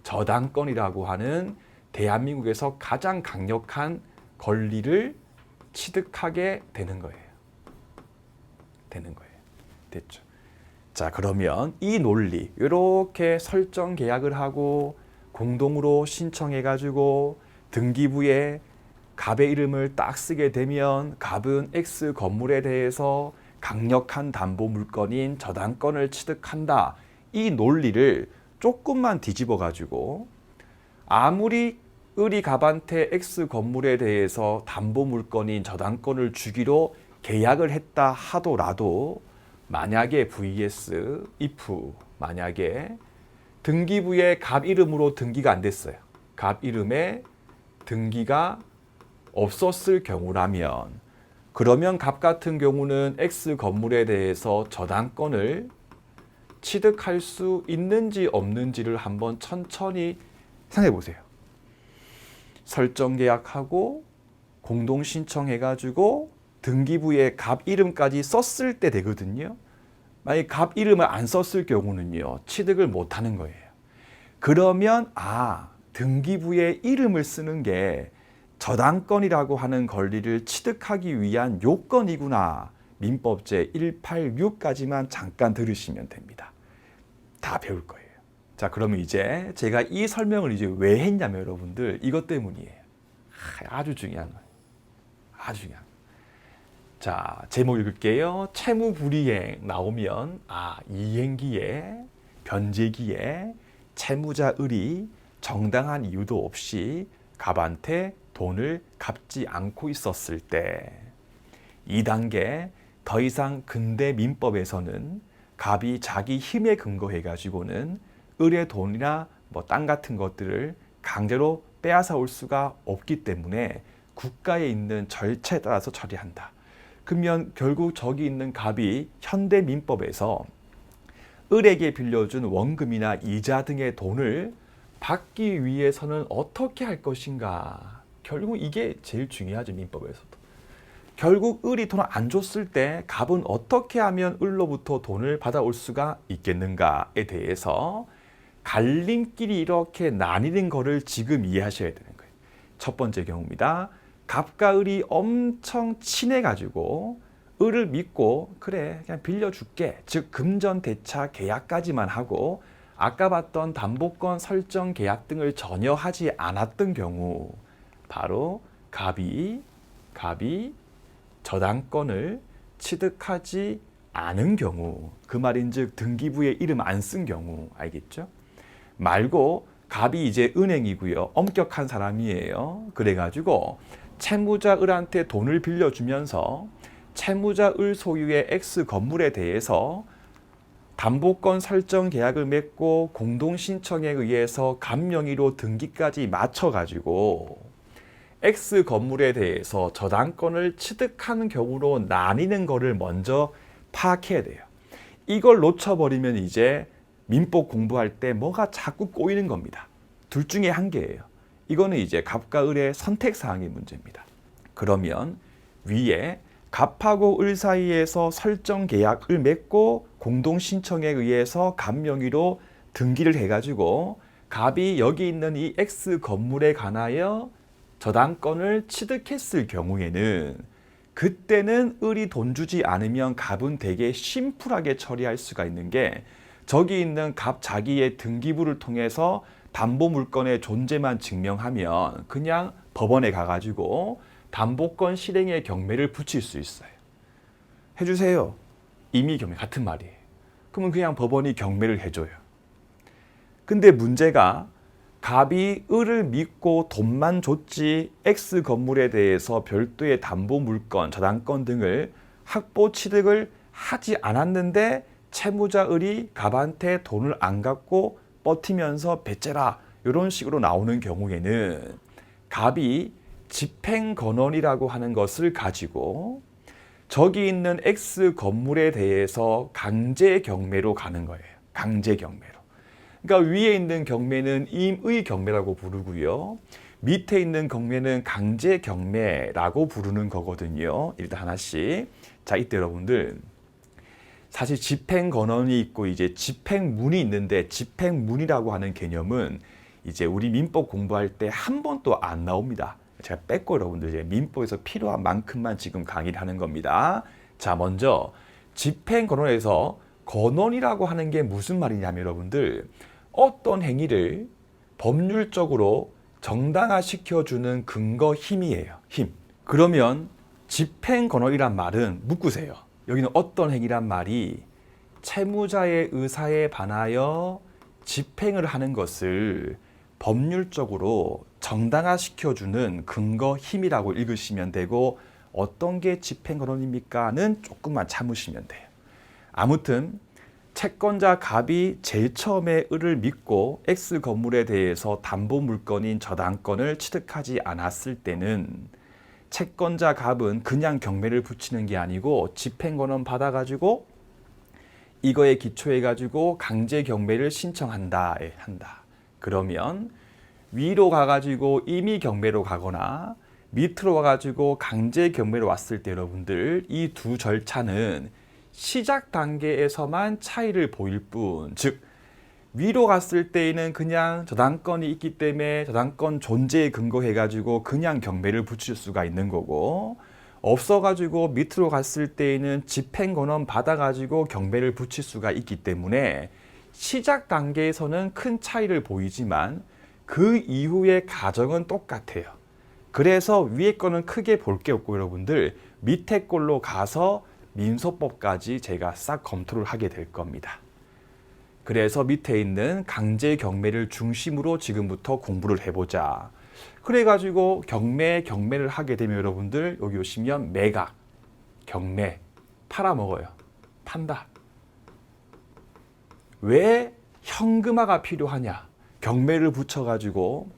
저당권이라고 하는 대한민국에서 가장 강력한 권리를 취득하게 되는 거예요. 됐죠? 자, 그러면 이 논리, 이렇게 설정 계약을 하고 공동으로 신청해가지고 등기부에 갑의 이름을 딱 쓰게 되면 갑은 X 건물에 대해서 강력한 담보 물건인 저당권을 취득한다. 이 논리를 조금만 뒤집어 가지고, 아무리 을이 갑한테 X 건물에 대해서 담보 물건인 저당권을 주기로 계약을 했다 하더라도, 만약에 vs if 만약에 등기부에 갑 이름으로 등기가 안 됐어요. 갑 이름에 등기가 없었을 경우라면, 그러면 갑 같은 경우는 X 건물에 대해서 저당권을 취득할 수 있는지 없는지를 한번 천천히 생각해 보세요. 설정 계약하고 공동 신청해가지고 등기부에 갑 이름까지 썼을 때 되거든요. 만약에 갑 이름을 안 썼을 경우는요, 취득을 못 하는 거예요. 그러면 등기부에 이름을 쓰는 게 저당권이라고 하는 권리를 취득하기 위한 요건이구나. 민법 제186까지만 잠깐 들으시면 됩니다. 다 배울 거예요. 자, 그러면 이제 제가 이 설명을 이제 왜 했냐면 여러분들 이것 때문이에요. 아주 중요한 거예요. 아주 중요한 거예요. 자, 제목 읽을게요. 채무불이행 나오면 이행기에 변제기에 채무자 을이 정당한 이유도 없이 갑한테 돈을 갚지 않고 있었을 때 2단계 더 이상 근대 민법에서는 갑이 자기 힘에 근거해 가지고는 을의 돈이나 땅 같은 것들을 강제로 빼앗아 올 수가 없기 때문에 국가에 있는 절차에 따라서 처리한다. 그러면 결국 저기 있는 갑이 현대 민법에서 을에게 빌려준 원금이나 이자 등의 돈을 받기 위해서는 어떻게 할 것인가. 결국 이게 제일 중요하죠, 민법에서도. 결국 을이 돈을 안 줬을 때 갑은 어떻게 하면 을로부터 돈을 받아올 수가 있겠는가에 대해서 갈림길이 이렇게 나뉘는 거를 지금 이해하셔야 되는 거예요. 첫 번째 경우입니다. 갑과 을이 엄청 친해가지고 을을 믿고 그래 그냥 빌려줄게. 즉 금전대차 계약까지만 하고 아까 봤던 담보권 설정 계약 등을 전혀 하지 않았던 경우 바로 갑이 저당권을 취득하지 않은 경우 그 말인즉 등기부에 이름 안 쓴 경우 알겠죠? 말고 갑이 이제 은행이고요. 엄격한 사람이에요. 그래가지고 채무자 을한테 돈을 빌려주면서 채무자 을 소유의 X 건물에 대해서 담보권 설정 계약을 맺고 공동신청에 의해서 갑 명의로 등기까지 맞춰가지고 X 건물에 대해서 저당권을 취득하는 경우로 나뉘는 거를 먼저 파악해야 돼요. 이걸 놓쳐버리면 이제 민법 공부할 때 뭐가 자꾸 꼬이는 겁니다. 둘 중에 한 개예요. 이거는 이제 갑과 을의 선택사항의 문제입니다. 그러면 위에 갑하고 을 사이에서 설정 계약을 맺고 공동신청에 의해서 갑 명의로 등기를 해가지고 갑이 여기 있는 이 X 건물에 관하여 저당권을 취득했을 경우에는 그때는 을이 돈 주지 않으면 갑은 되게 심플하게 처리할 수가 있는 게 저기 있는 갑 자기의 등기부를 통해서 담보물건의 존재만 증명하면 그냥 법원에 가가지고 담보권 실행의 경매를 붙일 수 있어요. 해주세요. 임의 경매 같은 말이에요. 그러면 그냥 법원이 경매를 해줘요. 근데 문제가 갑이 을을 믿고 돈만 줬지 X 건물에 대해서 별도의 담보물건, 저당권 등을 확보 취득을 하지 않았는데 채무자 을이 갑한테 돈을 안 갚고 버티면서 배째라 이런 식으로 나오는 경우에는 갑이 집행건원이라고 하는 것을 가지고 저기 있는 X 건물에 대해서 강제 경매로 가는 거예요. 강제 경매로. 그러니까 위에 있는 경매는 임의 경매라고 부르고요. 밑에 있는 경매는 강제 경매라고 부르는 거거든요. 일단 하나씩. 자, 이때 여러분들 사실 집행건원이 있고 이제 집행문이 있는데 집행문이라고 하는 개념은 이제 우리 민법 공부할 때 한 번도 안 나옵니다. 제가 뺐고 여러분들 이제 민법에서 필요한 만큼만 지금 강의를 하는 겁니다. 자, 먼저 집행건원에서 건원이라고 하는 게 무슨 말이냐면 여러분들 어떤 행위를 법률적으로 정당화시켜주는 근거 힘이에요. 힘. 그러면 집행건원이란 말은 묶으세요. 여기는 어떤 행위란 말이 채무자의 의사에 반하여 집행을 하는 것을 법률적으로 정당화시켜주는 근거 힘이라고 읽으시면 되고 어떤 게 집행건원입니까는 조금만 참으시면 돼요. 아무튼 채권자 갑이 제일 처음에 을을 믿고 X 건물에 대해서 담보물건인 저당권을 취득하지 않았을 때는 채권자 갑은 그냥 경매를 붙이는 게 아니고 집행건원 받아가지고 이거에 기초해가지고 강제 경매를 신청한다. 그러면 위로 가가지고 임의 경매로 가거나 밑으로 와가지고 강제 경매로 왔을 때 여러분들 이 두 절차는 시작 단계에서만 차이를 보일 뿐, 즉 위로 갔을 때에는 그냥 저당권이 있기 때문에 저당권 존재에 근거해가지고 그냥 경매를 붙일 수가 있는 거고, 없어가지고 밑으로 갔을 때에는 집행권은 받아가지고 경매를 붙일 수가 있기 때문에 시작 단계에서는 큰 차이를 보이지만 그 이후의 과정은 똑같아요. 그래서 위에 거는 크게 볼 게 없고 여러분들 밑에 걸로 가서 민소법까지 제가 싹 검토를 하게 될 겁니다. 그래서 밑에 있는 강제 경매를 중심으로 지금부터 공부를 해보자. 그래가지고 경매를 하게 되면 여러분들 여기 오시면 매각, 경매, 팔아먹어요. 판다. 왜 현금화가 필요하냐? 경매를 붙여가지고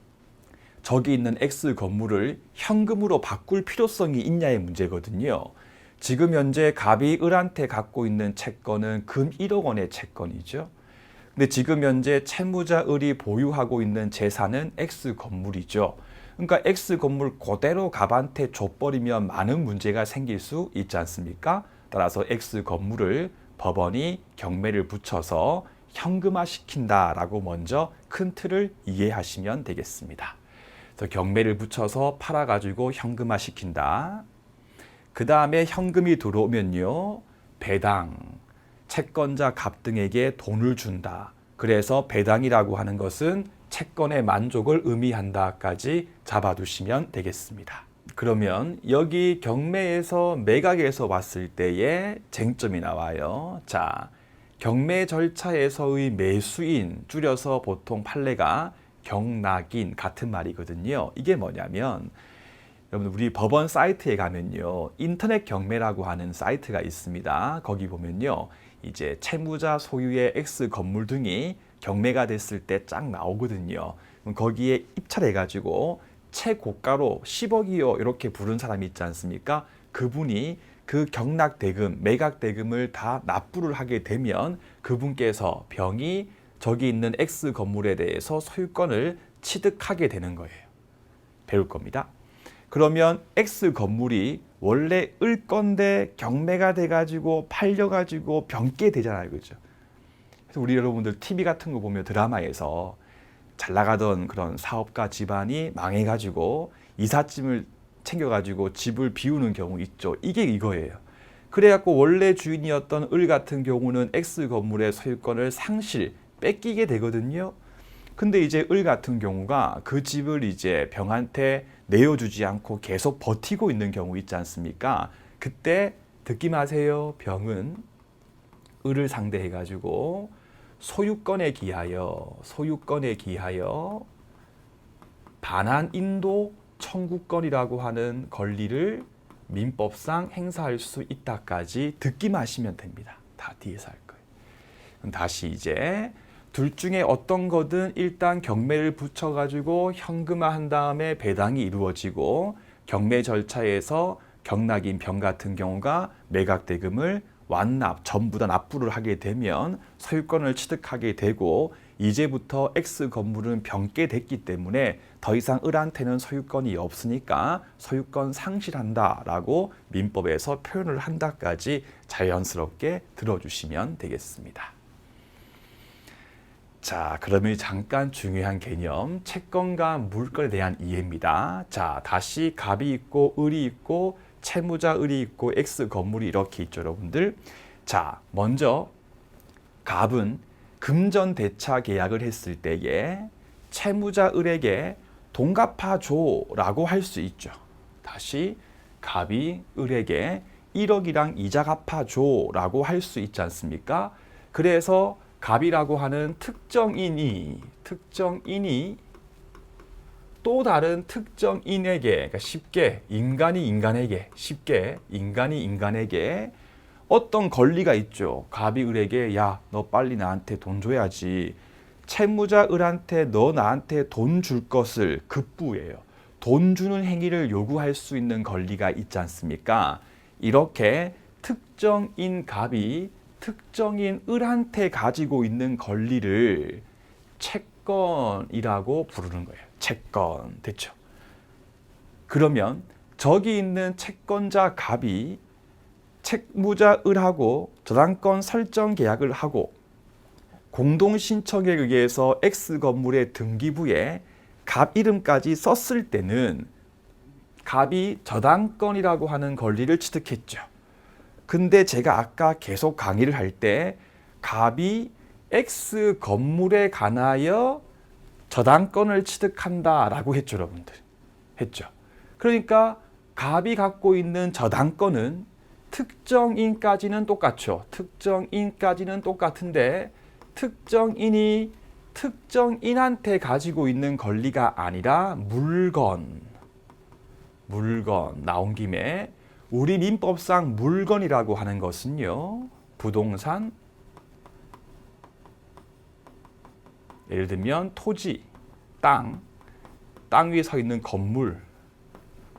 저기 있는 X 건물을 현금으로 바꿀 필요성이 있냐의 문제거든요. 지금 현재 갑이 을한테 갖고 있는 채권은 금 1억 원의 채권이죠. 근데 지금 현재 채무자 을이 보유하고 있는 재산은 X 건물이죠. 그러니까 X 건물 그대로 갑한테 줘버리면 많은 문제가 생길 수 있지 않습니까? 따라서 X 건물을 법원이 경매를 붙여서 현금화 시킨다라고 먼저 큰 틀을 이해하시면 되겠습니다. 그래서 경매를 붙여서 팔아가지고 현금화 시킨다. 그 다음에 현금이 들어오면요, 배당, 채권자 갑 등에게 돈을 준다. 그래서 배당이라고 하는 것은 채권의 만족을 의미한다까지 잡아두시면 되겠습니다. 그러면 여기 경매에서 매각에서 봤을 때의 쟁점이 나와요. 자, 경매 절차에서의 매수인, 줄여서 보통 판례가 경락인 같은 말이거든요. 이게 뭐냐면 여러분 우리 법원 사이트에 가면요, 인터넷 경매라고 하는 사이트가 있습니다. 거기 보면요, 이제 채무자 소유의 X 건물 등이 경매가 됐을 때 쫙 나오거든요. 그럼 거기에 입찰해가지고 최고가로 10억이요 이렇게 부른 사람이 있지 않습니까? 그분이 그 경락 대금, 매각 대금을 다 납부를 하게 되면 그분께서 병이 저기 있는 X 건물에 대해서 소유권을 취득하게 되는 거예요. 배울 겁니다. 그러면 X 건물이 원래 을 건데 경매가 돼가지고 팔려가지고 병게 되잖아요, 그죠? 그래서 우리 여러분들 TV 같은 거 보면 드라마에서 잘 나가던 그런 사업가 집안이 망해가지고 이삿짐을 챙겨가지고 집을 비우는 경우 있죠. 이게 이거예요. 그래갖고 원래 주인이었던 을 같은 경우는 X 건물의 소유권을 상실, 뺏기게 되거든요. 근데 이제 을 같은 경우가 그 집을 이제 병한테 내어주지 않고 계속 버티고 있는 경우 있지 않습니까? 그때 듣기 마세요. 병은 을을 상대해가지고 소유권에 기하여 반환 인도 청구권이라고 하는 권리를 민법상 행사할 수 있다까지 듣기만 하시면 됩니다. 다 뒤에서 할 거예요. 그럼 다시 이제 둘 중에 어떤 거든 일단 경매를 붙여가지고 현금화한 다음에 배당이 이루어지고 경매 절차에서 경락인 병 같은 경우가 매각 대금을 완납, 전부 다 납부를 하게 되면 소유권을 취득하게 되고 이제부터 X 건물은 병게 됐기 때문에 더 이상 을한테는 소유권이 없으니까 소유권 상실한다라고 민법에서 표현을 한다까지 자연스럽게 들어주시면 되겠습니다. 자, 그러면 잠깐 중요한 개념, 채권과 물건에 대한 이해입니다. 자, 다시 갑이 있고 을이 있고 채무자 을이 있고 X 건물이 이렇게 있죠, 여러분들. 자, 먼저 갑은 금전대차 계약을 했을 때에 채무자 을에게 돈 갚아줘라고 할 수 있죠. 다시 갑이 을에게 1억이랑 이자 갚아줘라고 할 수 있지 않습니까? 그래서 갑이라고 하는 특정인이 또 다른 특정인에게, 그러니까 쉽게 인간이 인간에게 어떤 권리가 있죠. 갑이 을에게 야, 너 빨리 나한테 돈 줘야지. 채무자 을한테 너 나한테 돈 줄 것을 급부예요. 돈 주는 행위를 요구할 수 있는 권리가 있지 않습니까? 이렇게 특정인 갑이 특정인 을한테 가지고 있는 권리를 채권이라고 부르는 거예요. 채권. 됐죠? 그러면 저기 있는 채권자 갑이 채무자 을하고 저당권 설정 계약을 하고 공동신청에 의해서 X 건물의 등기부에 갑 이름까지 썼을 때는 갑이 저당권이라고 하는 권리를 취득했죠. 근데 제가 아까 계속 강의를 할 때 갑이 X 건물에 관하여 저당권을 취득한다라고 했죠, 여러분들. 했죠. 그러니까 갑이 갖고 있는 저당권은 특정인까지는 똑같죠. 특정인까지는 똑같은데 특정인이 특정인한테 가지고 있는 권리가 아니라 물건 나온 김에 우리 민법상 물건이라고 하는 것은요. 부동산, 예를 들면 토지, 땅 위에 서 있는 건물,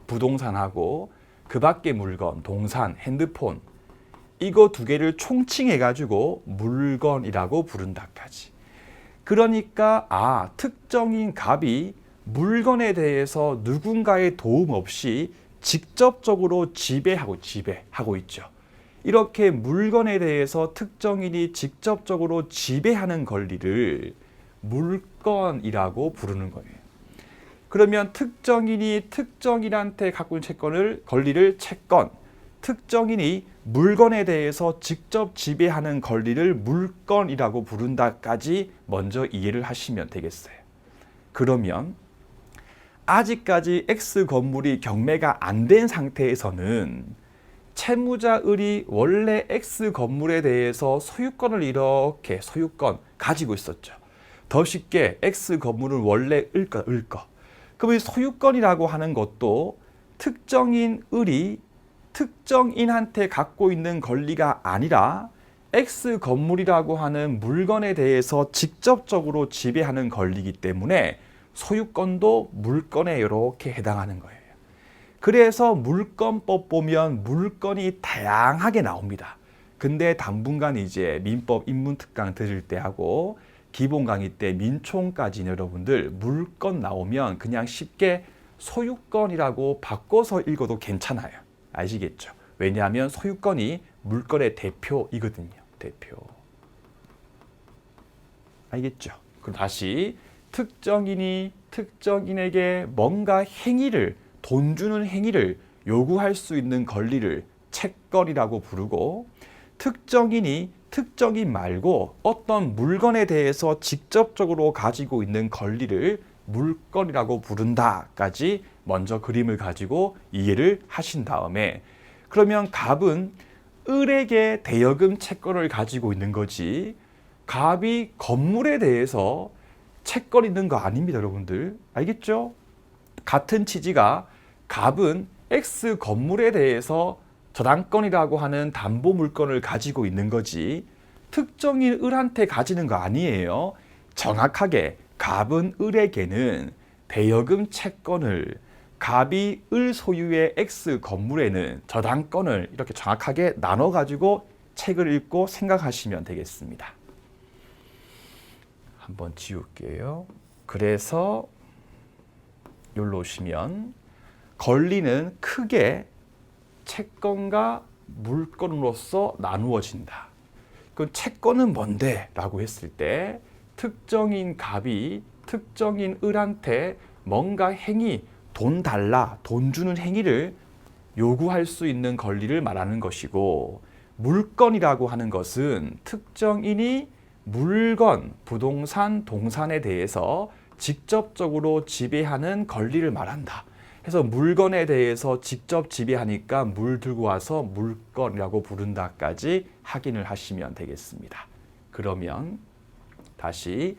부동산하고 그 밖의 물건, 동산, 핸드폰 이거 두 개를 총칭해 가지고 물건이라고 부른다까지. 그러니까 특정인 갑이 물건에 대해서 누군가의 도움 없이 직접적으로 지배하고 있죠. 이렇게 물건에 대해서 특정인이 직접적으로 지배하는 권리를 물건이라고 부르는 거예요. 그러면 특정인이 특정인한테 갖고 있는 권리를 채권, 특정인이 물건에 대해서 직접 지배하는 권리를 물건이라고 부른다까지 먼저 이해를 하시면 되겠어요. 그러면 아직까지 X 건물이 경매가 안 된 상태에서는 채무자을이 원래 X 건물에 대해서 소유권을 이렇게 가지고 있었죠. 더 쉽게 X 건물은 원래 을 거. 그럼 이 소유권이라고 하는 것도 특정인 을이 특정인한테 갖고 있는 권리가 아니라 X 건물이라고 하는 물건에 대해서 직접적으로 지배하는 권리이기 때문에 소유권도 물건에 이렇게 해당하는 거예요. 그래서 물건법 보면 물건이 다양하게 나옵니다. 근데 당분간 이제 민법 입문특강 들을 때 하고 기본 강의 때 민총까지는 여러분들 물건 나오면 그냥 쉽게 소유권이라고 바꿔서 읽어도 괜찮아요. 아시겠죠? 왜냐하면 소유권이 물건의 대표이거든요. 대표. 알겠죠? 그럼 다시 특정인이 특정인에게 뭔가 행위를, 돈 주는 행위를 요구할 수 있는 권리를 채권이라고 부르고, 특정인이 특정인 말고 어떤 물건에 대해서 직접적으로 가지고 있는 권리를 물건이라고 부른다까지 먼저 그림을 가지고 이해를 하신 다음에, 그러면 갑은 을에게 대여금 채권을 가지고 있는 거지 갑이 건물에 대해서 채권 있는 거 아닙니다, 여러분들. 알겠죠? 같은 취지가 갑은 X 건물에 대해서 저당권이라고 하는 담보 물건을 가지고 있는 거지 특정인 을한테 가지는 거 아니에요. 정확하게 갑은 을에게는 대여금 채권을, 갑이 을 소유의 X 건물에는 저당권을 이렇게 정확하게 나눠 가지고 책을 읽고 생각하시면 되겠습니다. 한번 지울게요. 그래서 여기로 오시면 권리는 크게 채권과 물건으로서 나누어진다. 그 채권은 뭔데? 라고 했을 때 특정인 갑이 특정인 을한테 뭔가 행위, 돈 달라, 돈 주는 행위를 요구할 수 있는 권리를 말하는 것이고, 물건이라고 하는 것은 특정인이 물건, 부동산, 동산에 대해서 직접적으로 지배하는 권리를 말한다. 그래서 물건에 대해서 직접 지배하니까 물 들고 와서 물건이라고 부른다까지 확인을 하시면 되겠습니다. 그러면 다시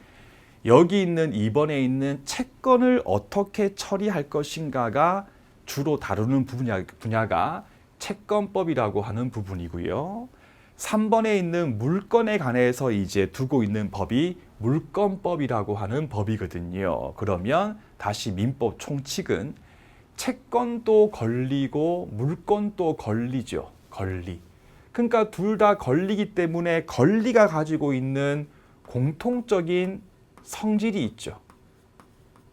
여기 있는 2번에 있는 채권을 어떻게 처리할 것인가가 주로 다루는 분야가 채권법이라고 하는 부분이고요. 3번에 있는 물건에 관해서 이제 두고 있는 법이 물건법이라고 하는 법이거든요. 그러면 다시 민법 총칙은 채권도 권리고 물건도 권리죠. 권리. 그러니까 둘 다 권리이기 때문에 권리가 가지고 있는 공통적인 성질이 있죠.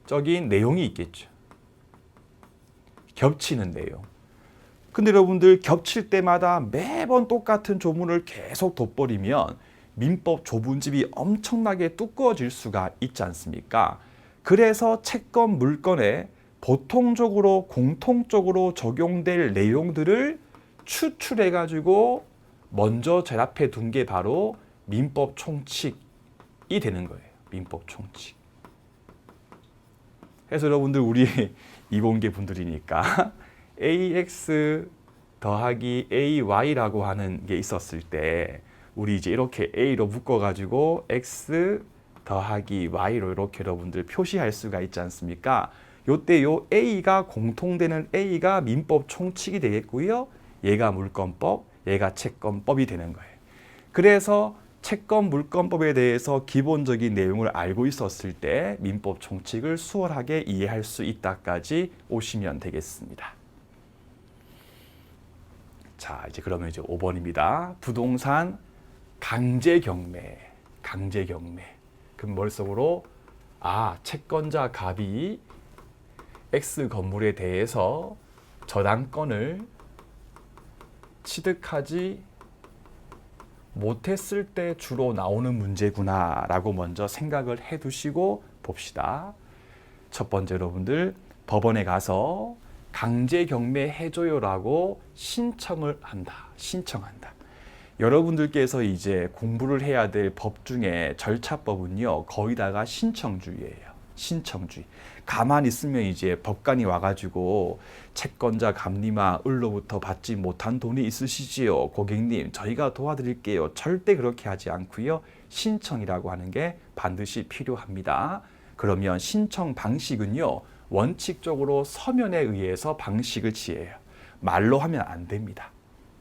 적인 내용이 있겠죠. 겹치는 내용. 근데 여러분들 겹칠 때마다 매번 똑같은 조문을 계속 덧버리면 민법 조분집이 엄청나게 두꺼워질 수가 있지 않습니까? 그래서 채권 물건에 보통적으로 공통적으로 적용될 내용들을 추출해 가지고 먼저 제 앞에 둔 게 바로 민법 총칙이 되는 거예요. 민법 총칙. 그래서 여러분들 우리 이공계 분들이니까 AX 더하기 AY라고 하는 게 있었을 때 우리 이제 이렇게 A로 묶어가지고 X 더하기 Y로 이렇게 여러분들 표시할 수가 있지 않습니까? 요때 요 A가 공통되는 A가 민법 총칙이 되겠고요. 얘가 물권법, 얘가 채권법이 되는 거예요. 그래서 채권 물권법에 대해서 기본적인 내용을 알고 있었을 때 민법 총칙을 수월하게 이해할 수 있다까지 오시면 되겠습니다. 자, 이제 그러면 이제 5번입니다. 부동산 강제 경매. 그럼 머릿속으로 채권자 갑이 X 건물에 대해서 저당권을 취득하지 못했을 때 주로 나오는 문제구나 라고 먼저 생각을 해 두시고 봅시다. 첫 번째 여러분들 법원에 가서 강제 경매 해줘요라고 신청한다. 여러분들께서 이제 공부를 해야 될 법 중에 절차법은요 거의 다가 신청주의예요. 신청주의. 가만히 있으면 이제 법관이 와가지고 채권자 갑님아 을로부터 받지 못한 돈이 있으시지요. 고객님 저희가 도와드릴게요. 절대 그렇게 하지 않고요. 신청이라고 하는 게 반드시 필요합니다. 그러면 신청 방식은요. 원칙적으로 서면에 의해서 방식을 취해요. 말로 하면 안 됩니다.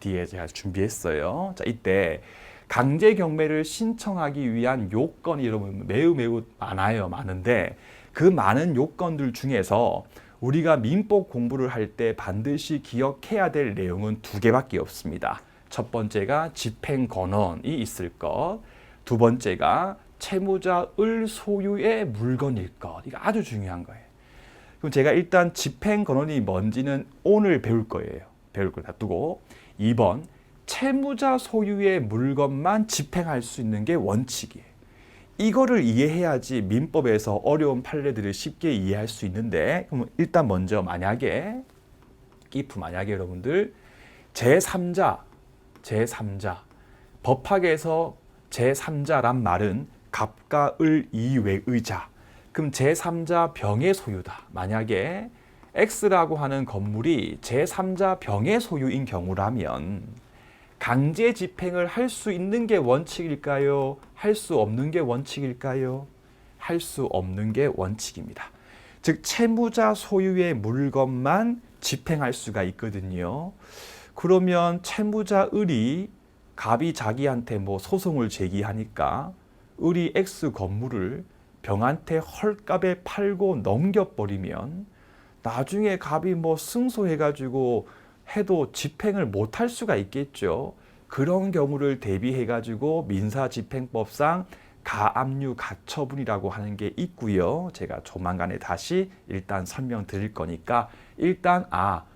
뒤에 제가 준비했어요. 자, 이때 강제 경매를 신청하기 위한 요건이 여러분 매우 많은데 그 많은 요건들 중에서 우리가 민법 공부를 할 때 반드시 기억해야 될 내용은 두 개밖에 없습니다. 첫 번째가 집행권원이 있을 것, 두 번째가 채무자 을 소유의 물건일 것. 이거 아주 중요한 거예요. 그럼 제가 일단 집행권원이 뭔지는 오늘 배울 거예요. 배울 걸 놔두고 2번 채무자 소유의 물건만 집행할 수 있는 게 원칙이에요. 이거를 이해해야지 민법에서 어려운 판례들을 쉽게 이해할 수 있는데 그럼 일단 먼저 만약에 여러분들 제3자 법학에서 제3자란 말은 갑과 을 이외의 자 그럼 제3자 병의 소유다. 만약에 X라고 하는 건물이 제3자 병의 소유인 경우라면 강제 집행을 할 수 있는 게 원칙일까요? 할 수 없는 게 원칙일까요? 할 수 없는 게 원칙입니다. 즉 채무자 소유의 물건만 집행할 수가 있거든요. 그러면 채무자 을이 갑이 자기한테 소송을 제기하니까 을이 X 건물을 병한테 헐값에 팔고 넘겨버리면 나중에 갑이 승소해가지고 해도 집행을 못할 수가 있겠죠. 그런 경우를 대비해가지고 민사집행법상 가압류 가처분이라고 하는 게 있고요. 제가 조만간에 다시 일단 설명드릴 거니까 일단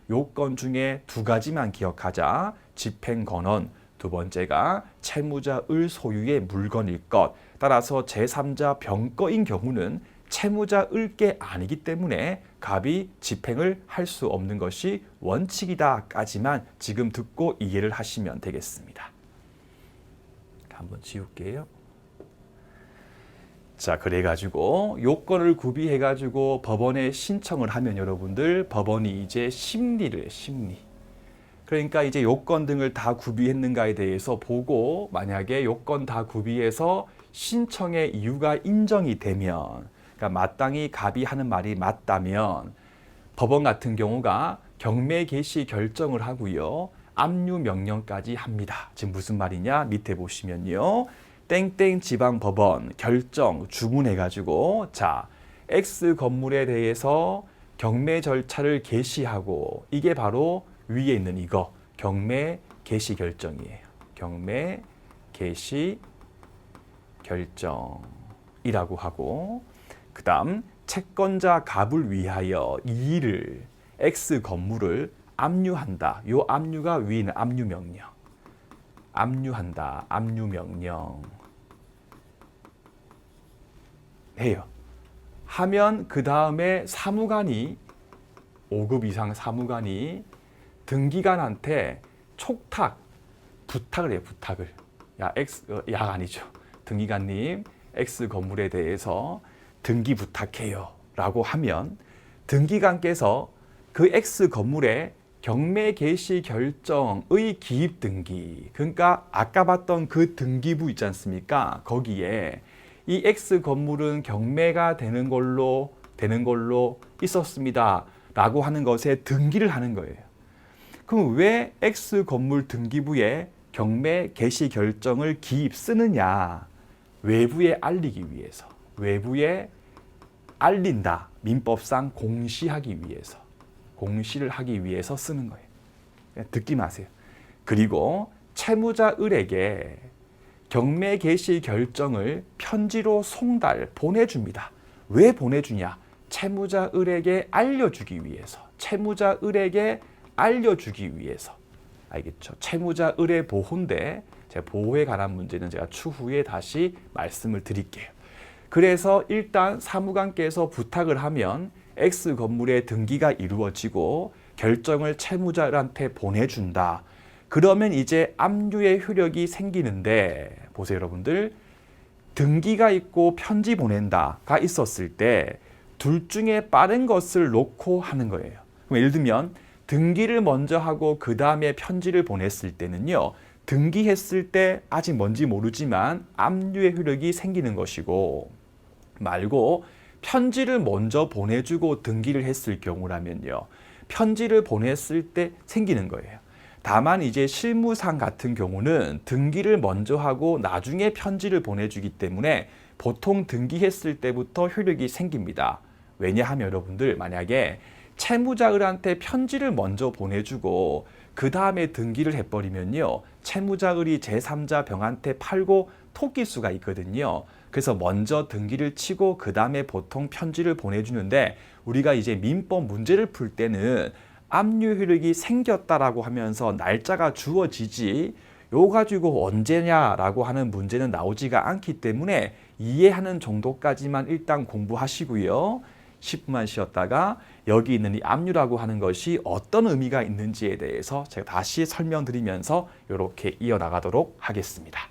요건 중에 두 가지만 기억하자. 집행권원, 두 번째가 채무자 을 소유의 물건일 것. 따라서 제3자 병거인 경우는 채무자 을게 아니기 때문에 갑이 집행을 할 수 없는 것이 원칙이다까지만 지금 듣고 이해를 하시면 되겠습니다. 한번 지울게요. 자, 그래가지고 요건을 구비해가지고 법원에 신청을 하면 여러분들 법원이 이제 심리를 해요. 심리. 그러니까 이제 요건 등을 다 구비했는가에 대해서 보고 만약에 요건 다 구비해서 신청의 이유가 인정이 되면 그러니까 마땅히 갑이 하는 말이 맞다면 법원 같은 경우가 경매 개시 결정을 하고요. 압류 명령까지 합니다. 지금 무슨 말이냐? 밑에 보시면요. 땡땡 지방법원 결정 주문해가지고 자 X 건물에 대해서 경매 절차를 개시하고 이게 바로 위에 있는 이거 경매 개시 결정이에요. 경매 개시 결정이라고 하고 그 다음 채권자 갑을 위하여 이 일을 X 건물을 압류한다. 요 압류가 위에 있는 압류명령. 압류한다. 압류명령. 해요. 하면 그 다음에 사무관이 5급 이상 사무관이 등기관한테 촉탁, 부탁을 해요. 부탁을. 약 아니죠. 등기관님 X 건물에 대해서 등기 부탁해요 라고 하면 등기관께서 그 X 건물에 경매 개시 결정의 기입 등기, 그러니까 아까 봤던 그 등기부 있지 않습니까? 거기에 이 X 건물은 경매가 되는 걸로 있었습니다 라고 하는 것에 등기를 하는 거예요. 그럼 왜 X 건물 등기부에 경매 개시 결정을 기입 쓰느냐? 외부에 알리기 위해서. 외부에 알린다. 민법상 공시하기 위해서. 공시를 하기 위해서 쓰는 거예요. 듣기 마세요. 그리고 채무자 을에게 경매 개시 결정을 편지로 송달 보내줍니다. 왜 보내주냐? 채무자 을에게 알려주기 위해서. 채무자 을에게 알려주기 위해서. 알겠죠? 채무자 을의 보호인데 제가 보호에 관한 문제는 제가 추후에 다시 말씀을 드릴게요. 그래서 일단 사무관께서 부탁을 하면 X 건물의 등기가 이루어지고 결정을 채무자한테 보내준다. 그러면 이제 압류의 효력이 생기는데 보세요 여러분들. 등기가 있고 편지 보낸다가 있었을 때 둘 중에 빠른 것을 놓고 하는 거예요. 그럼 예를 들면 등기를 먼저 하고 그 다음에 편지를 보냈을 때는요. 등기했을 때 아직 뭔지 모르지만 압류의 효력이 생기는 것이고 말고 편지를 먼저 보내주고 등기를 했을 경우라면요. 편지를 보냈을 때 생기는 거예요. 다만 이제 실무상 같은 경우는 등기를 먼저 하고 나중에 편지를 보내주기 때문에 보통 등기했을 때부터 효력이 생깁니다. 왜냐하면 여러분들 만약에 채무자을한테 편지를 먼저 보내주고 그 다음에 등기를 해버리면요. 채무자을이 제3자 병한테 팔고 토낄 수가 있거든요. 그래서 먼저 등기를 치고 그 다음에 보통 편지를 보내주는데 우리가 이제 민법 문제를 풀 때는 압류 효력이 생겼다라고 하면서 날짜가 주어지지 요 가지고 언제냐라고 하는 문제는 나오지가 않기 때문에 이해하는 정도까지만 일단 공부하시고요. 10분만 쉬었다가 여기 있는 이 압류라고 하는 것이 어떤 의미가 있는지에 대해서 제가 다시 설명드리면서 이렇게 이어나가도록 하겠습니다.